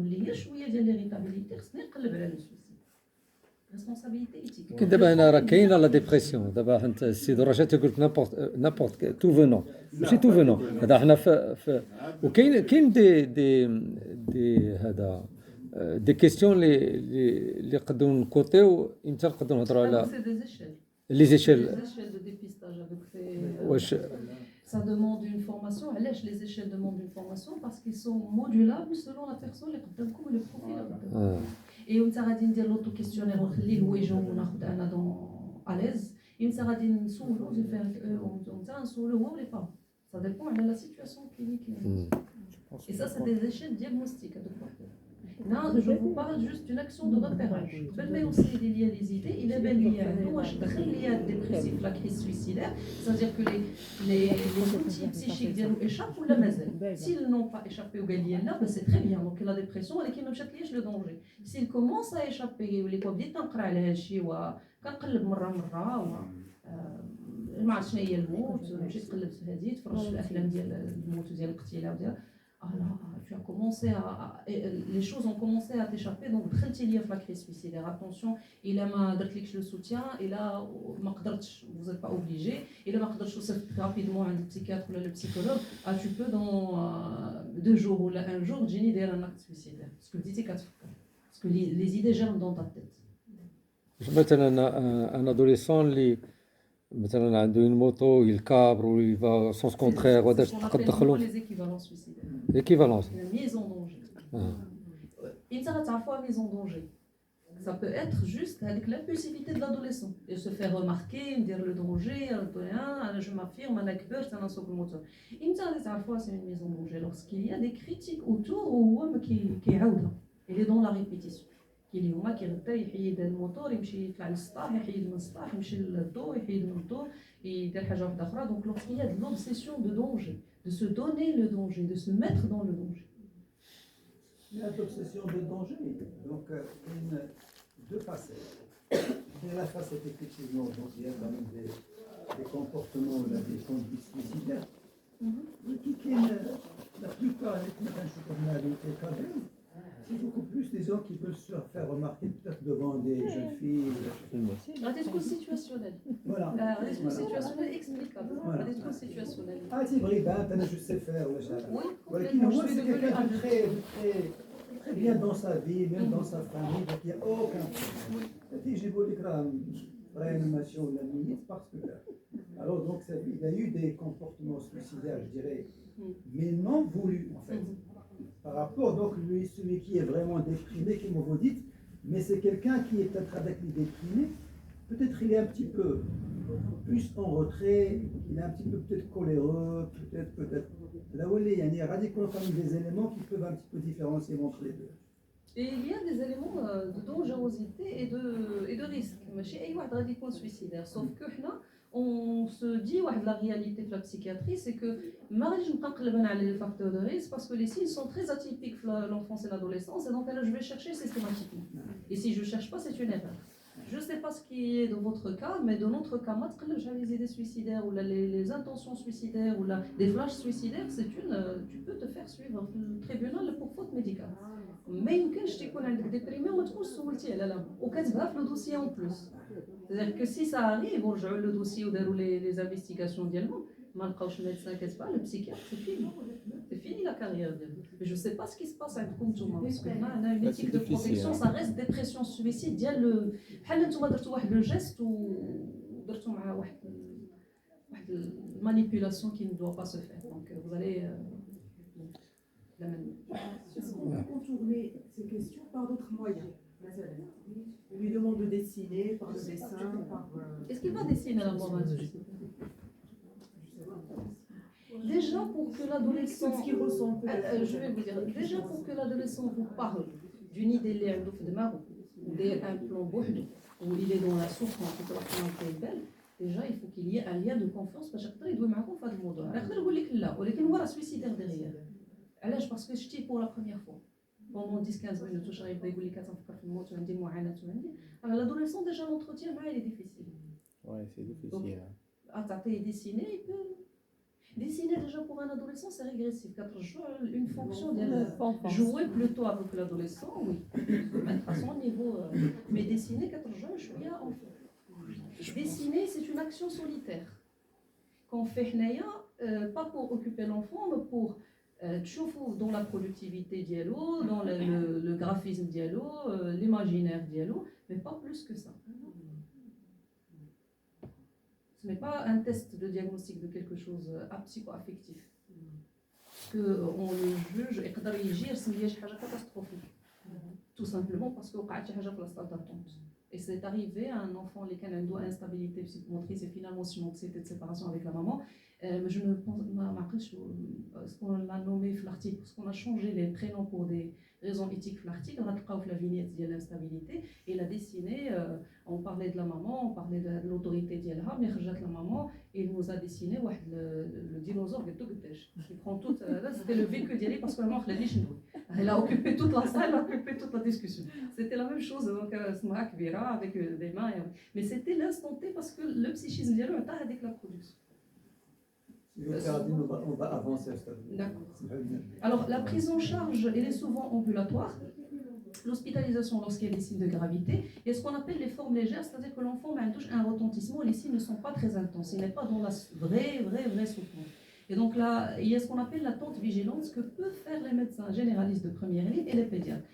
il y a de l'irritabilité, ce n'est pas le suicide. responsabilité éthique. كي دابا هنا راه كاينه لا ديبرسيون دابا انت السيد رشاد قلت نابورت تو فونون ماشي تو فونون هذا حنا في وكاين دي هذا دي كيستيون اللي نقدروا نكوتيو امتى نقدروا نهضروا Alors, على c'est des échelles. لي Les زيشيل échelles de dépistage avec ces, واش ça demande une formation. Les échelles demandent une formation parce qu'ils sont modulables selon la personne اللي قدامكم et le profil اللي قدامكم. Et وانت غادي ندير لوطو كيستيونير ونخليه هو يجاوب وناخذ انا دون اليز. وانت غادي نسولو وانت نسولو هو ولا با. Ça dépend de la situation clinique. Et ça, c'est des échelles diagnostiques. Là, je vous parle juste d'une action de repérage. Mais aussi, il y a des idées. Il est lié à dépressif, la crise suicidaire. C'est-à-dire que les outils psychiques échappent ou la mazel. S'ils n'ont pas échappé au galiena, ben c'est très bien. Donc la dépression, elle est qui ne le danger. S'ils commencent à échapper, ou les quoi bien تنقرا على هادشي وكنقلب مرة ما عرفت شنو هي الموت مشيت قلبت في هذه تفرجت في الافلام ديال الموت وديال الاقتلاع وديال tu as commencé les choses ont commencé à t'échapper donc دخلتي ليا في la crise suicidaire attention الا ما درتلكش لو soutien الا ما قدرتش vous êtes pas obligé الا ما قدرتش وصلت rapidement عند البسيكياتر ولا le psychologue tu peux dans 2 jours ou 1 jour تجيني دايره un acte suicidaire parce que بديتي كتفكر parce que les idées germent dans ta tête. مثلا ان ادوليسون اللي مثلا عنده اون موطو يلكابر ويفا سونس كونترير وهذا تقدر تدخلوا les équivalences suicidaires. ليكيفالونس La mise en danger. Une fois mise en danger. Ça peut être juste avec l'impulsivité de l'adolescent. Et se faire remarquer, me dire le danger, je m'affirme, un acteur, c'est un socle moteur. Une fois, c'est une mise en danger. Lorsqu'il y a des critiques autour ou qui il est dans la répétition. اللي هما كيغدا يحيد الموتور يمشي يطلع للسطح يحيد من السطح يمشي للضو يحيد من الضو يدير حاجه واحده اخرى donc lorsqu'il y a de l'obsession de danger de se donner le danger de se mettre dans le danger. Il y a l'obsession de danger donc une deux facettes. Et la facette effectivement donc il y a quand même des comportements des conduites suicidaires qui la plupart des cas c'est beaucoup plus des gens qui veulent se faire remarquer peut-être devant des jeunes filles. Un discours situationnel. Voilà. Un discours situationnel explicable. Un discours situationnel. Ah, c'est vrai, je sais faire. Oui, complètement. Moi, c'est quelqu'un de très bien dans sa vie, même dans sa famille, donc il n'y a aucun problème. J'ai voulu réanimation de la minute parce que. Alors, donc, il y a eu des comportements suicidaires, je dirais, mais non voulus, en fait. Par rapport, donc, celui qui est vraiment déprimé, qui vous dites, mais c'est quelqu'un qui est peut-être avec les déprimés, peut-être il est un petit peu plus en retrait, il est un petit peu peut-être coléreux, peut-être. Là où il y a radicalement des éléments qui peuvent un petit peu différencier entre les deux. Et il y a des éléments de dangerosité et de risque. ماشي أي واحد غادي يكون suicidaire, sauf que حنا on se dit la réalité de la psychiatrie c'est que ما غاديش نبقى نقلب انا على les facteurs de risque parce que les signes sont très atypiques dans l'enfance et l'adolescence et donc là je vais chercher systématiquement et si je cherche pas c'est une erreur. Je ne sais pas ce qui est dans votre cas, mais dans notre cas, ما تقلبش على les idées suicidaires ou les intentions suicidaires ou des flashs suicidaires, tu peux te faire suivre في الtribunal pour faute médicale. ما يمكنش تكون عندك ديبريمي وما تكونش سولتي على لا وكتبها في لو دوسيي اون بلوس. C'est-à-dire que si ça arrive, ورجعوا le dossier وداروا les investigations ديالهم ما لقاوش الميدسان كتبع le psychiatre, c'est fini. C'est fini la carrière ديالو. Mais je sais pas ce qui se passe عندكم نتوما parce que هنا une éthique de protection, ça reste dépression suicide ديال بحال نتوما درتوا واحد لو جيست ودرتوا مع واحد manipulation qui ne doit pas se faire. Donc vous allez Est-ce qu'on peut contourner ces questions par d'autres moyens? On lui demande de dessiner par le dessin, par... Est-ce qu'il va dessiner la mort? Déjà pour que l'adolescent... Ce qu'il ressent. Je vais vous dire, déjà pour que l'adolescent vous parle d'une idée اللي عنده في دماغه ودير un plan بوحدو où il est dans la souffrance وكتبقى belle. Déjà, il faut qu'il y ait un lien de confiance باش يقدر يدوي معكم في هذا الموضوع. يقدر يقول لك لا ولكن هو راه سويسيدير ديغيير. علاش؟ باسكو شتي pour la première fois. Pendant 10-15 minutes, واش غيبدا يقول لك كتفكر في الموت وعندي المعاناة وعندي. Alors l'adolescent déjà l'entretien معاه il est difficile. Ouais, c'est difficile. تعطيه dessiner, il peut. Dessiner déjà pour un adolescent, c'est régressif. 4 jours, une fonction de jouer plutôt avec l'adolescent, oui. Mettre à son niveau. Mais dessiner 4 jours, je suis enfant. Dessiner, c'est une action solitaire. Qu'on fait pas pour occuper l'enfant, mais pour dans la productivité dialogue, dans le graphisme dialogue, l'imaginaire dialogue, mais pas plus que ça. Ce n'est pas un test de diagnostic de quelque chose psycho-affectif. Qu'on le juge et qu'il y ait une catastrophique. Tout simplement parce qu'il y a une stade d'attente. Et c'est arrivé à un enfant qui a une instabilité psychomotrice et finalement une anxiété de séparation avec la maman. Mais je ne pense pas ce qu'on l'a nommé l'article, parce qu'on a changé les prénoms pour des raisons éthiques l'article. On a trouvé la vignette de l'instabilité et il a dessiné. On parlait de la maman, on parlait de l'autorité d'Yelha, mais la maman, il nous a dessiné le dinosaure de Togdej. Il prend tout. C'était le vécu d'Yelha parce que la maman, elle a occupé toute la salle, elle a occupé toute la discussion. C'était la même chose donc avec des mains. Mais c'était l'instant T parce que le psychisme d'Yelha est avec la production. On va avancer. D'accord. Alors, la prise en charge, elle est souvent ambulatoire. L'hospitalisation lorsqu'il y a des signes de gravité. Et ce qu'on appelle les formes légères, c'est-à-dire que l'enfant touche un retentissement, les signes ne sont pas très intenses. Il n'est pas dans la vraie souffrance. Et donc là, il y a ce qu'on appelle l'attente vigilante, ce que peuvent faire les médecins généralistes de première ligne et les pédiatres.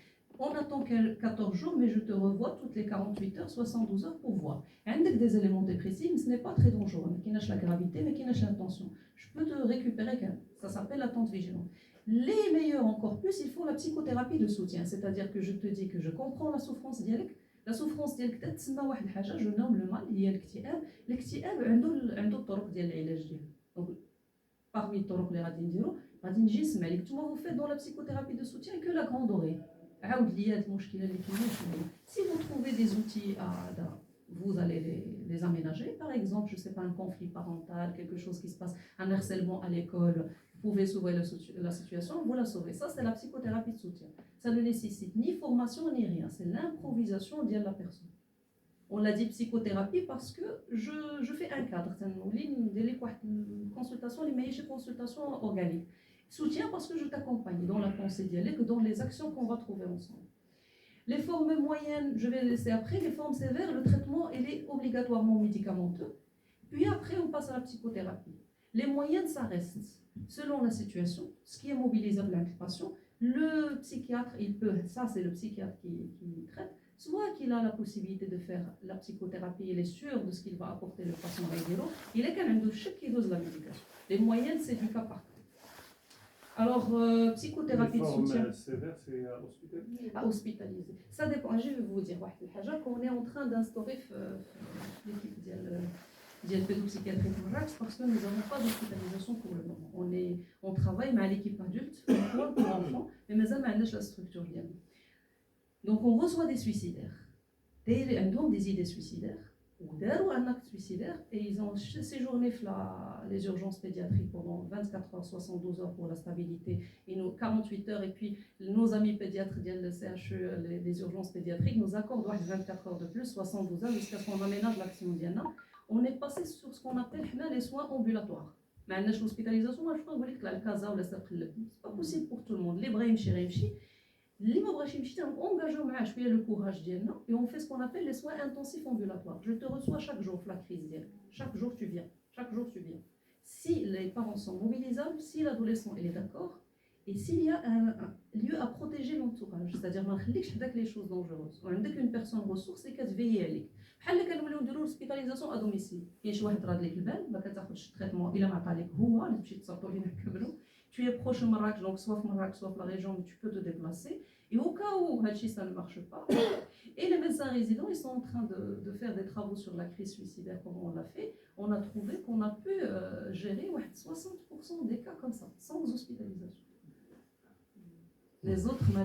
On attend 14 jours, mais je te revois toutes les 48 heures, 72 heures pour voir. Avec des éléments dépressifs, ce n'est pas très dangereux. Qui n'a la gravité, mais qui n'a l'intention. Je peux te récupérer quand même. Ça s'appelle l'attente vigilante. Les meilleurs encore plus, il faut la psychothérapie de soutien. C'est-à-dire que je te dis que je comprends la souffrance dialecte. La souffrance dialecte, je nomme le mal, il y a l'ektihab. L'ektihab, عنده الطرق ديال العلاج ديالو. Donc, parmi les طرق اللي غادي نديرو, غادي نجي نسمع لك. Tout vous faites dans la psychothérapie de soutien que la grande oreille. Si vous trouvez des outils, vous allez les aménager. Par exemple, je ne sais pas, un conflit parental, quelque chose qui se passe, un harcèlement à l'école, vous pouvez sauver la situation, vous la sauvez. Ça, c'est la psychothérapie de soutien. Ça ne nécessite ni formation ni rien. C'est l'improvisation de la personne. On l'a dit psychothérapie parce que je fais un cadre. C'est une consultation, les meilleures consultations organiques. Soutien parce que je t'accompagne dans la pensée dialecte, dans les actions qu'on va trouver ensemble. Les formes moyennes, je vais laisser après. Les formes sévères, le traitement, il est obligatoirement médicamenteux. Puis après, on passe à la psychothérapie. Les moyennes, ça reste selon la situation, ce qui est mobilisable à l'implication. Le psychiatre, il peut, ça c'est le psychiatre qui traite, soit qu'il a la possibilité de faire la psychothérapie, il est sûr de ce qu'il va apporter le patient à Guéro, il est quand même de chèque qui dose la médication. Les moyennes, c'est du cas par cas. Alors, psychothérapie de soutien. Les formes sévères, c'est hospitalisé. Hospitalisé. Ça dépend. Je vais vous dire, qu'on est en train d'instaurer l'équipe de pédopsychiatrie parce que nous n'avons pas d'hospitalisation pour le moment. On travaille avec l'équipe adulte, pour enfants, mais nous avons la structure. Donc, on reçoit des suicidaires. Des idées suicidaires. Ou un acte suicidaire et ils ont séjourné les urgences pédiatriques pendant 24 heures, 72 heures pour la stabilité et nos 48 heures et puis nos amis pédiatres du CHE, les urgences pédiatriques nous accordent 24 heures de plus, 72 heures jusqu'à ce qu'on aménage l'action Diana. On est passé sur ce qu'on appelle les soins ambulatoires. Mais l'hospitalisation, je crois que la casa ou la c'est pas possible pour tout le monde. Les bras yimchi. Les on engage le courage et on fait ce qu'on appelle les soins intensifs ambulatoires. Je te reçois chaque jour la crise. Chaque jour tu viens. Si les parents sont mobilisables, si l'adolescent est d'accord, et s'il y a un lieu à protéger l'entourage, c'est-à-dire les choses dangereuses. On a une personne ressource et qu'elle veille à elle. بحال كنوليو نديرو l'hospitalisation à domicile. كاين شي واحد راد لك البال ما كتاخذش التريتمون الا ما عطا لك هو اللي تمشي تصيفطو لينا نكملو. Tu es proche de Marrakech, donc soit Marrakech, soit la région où tu peux te déplacer. Et au cas où ça ne marche pas, et les médecins résidents, ils sont en train de faire des travaux sur la crise suicidaire, comme on l'a fait. On a trouvé qu'on a pu gérer 60% des cas comme ça, sans hospitalisation. Les autres, on a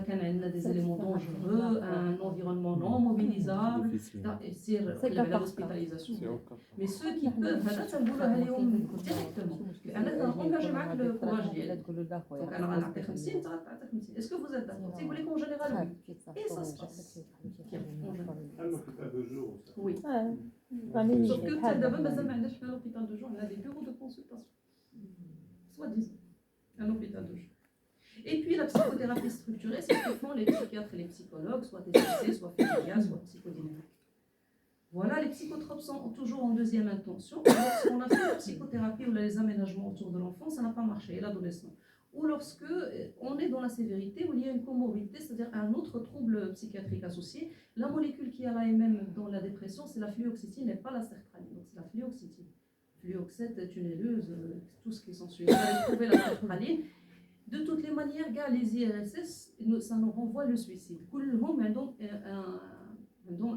des éléments dangereux, un environnement non mobilisable, c'est l'hospitalisation. Mais ceux qui peuvent, directement. On engage le courage. Est-ce que vous êtes d'accord? Si vous voulez qu'en général, et ça se passe. Un hôpital de jour. Oui. Sauf que d'abord, l'hôpital de jour, on a des bureaux de consultation. soi-disant, un hôpital de jour. Et puis la psychothérapie structurée, c'est ce que font les psychiatres et les psychologues, soit TCC, soit familial, soit psychodynamique. Voilà, les psychotropes sont toujours en deuxième intention. Lorsqu'on a fait la psychothérapie ou les aménagements autour de l'enfant, ça n'a pas marché, et l'adolescent. Ou lorsque on est dans la sévérité, où il y a une comorbidité, c'est-à-dire un autre trouble psychiatrique associé. La molécule qui a l'AMM dans la dépression, c'est la fluoxétine et pas la sertraline. Donc c'est la fluoxétine. Fluoxète, tunelleuse, tout ce qui s'ensuit. Vous allez trouver la sertraline. De toutes les manières, gars, les IRSS, ça nous renvoie le suicide. كلهم عندهم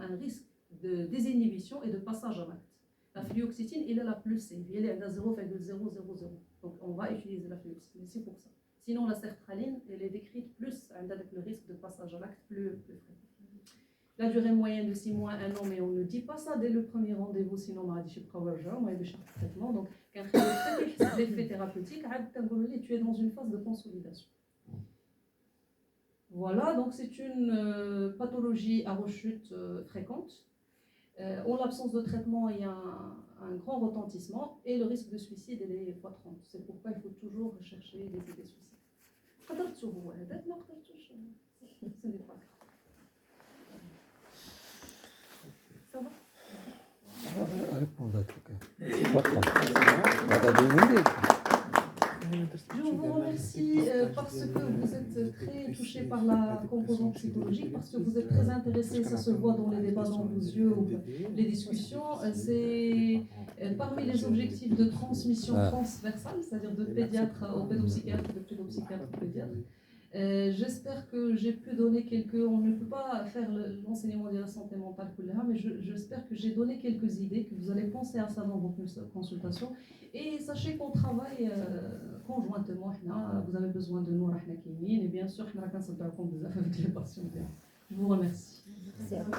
un risque de désinhibition et de passage à l'acte. La fluoxétine, elle est la plus safe, elle est à 0,000. Donc on va utiliser la fluoxétine, c'est pour ça. Sinon la sertraline, elle est décrite plus avec le risque de passage à l'acte plus fréquent. La durée moyenne de 6 mois, 1 an, mais on ne dit pas ça dès le premier rendez-vous, sinon on va dire traitement. Donc, l'effet thérapeutique, tu es dans une phase de consolidation. Voilà, donc c'est une pathologie à rechute fréquente. En l'absence de traitement, il y a un grand retentissement et le risque de suicide est x30. C'est pourquoi il faut toujours rechercher des idées suicidaires. Ce n'est pas grave. Ça va? Je vous remercie parce que vous êtes très touchés par la composante psychologique, parce que vous êtes très intéressés, ça se voit dans les débats dans vos yeux, les discussions. C'est parmi les objectifs de transmission transversale, c'est-à-dire de pédiatre au pédopsychiatre, de pédopsychiatre au pédiatre. J'espère que j'ai pu donner on ne peut pas faire l'enseignement de la santé mentale, mais j'espère que j'ai donné quelques idées, que vous allez penser à ça dans vos consultations. Et sachez qu'on travaille conjointement. Vous avez besoin de nous, et bien sûr, avec les patients. Je vous remercie. Merci à vous.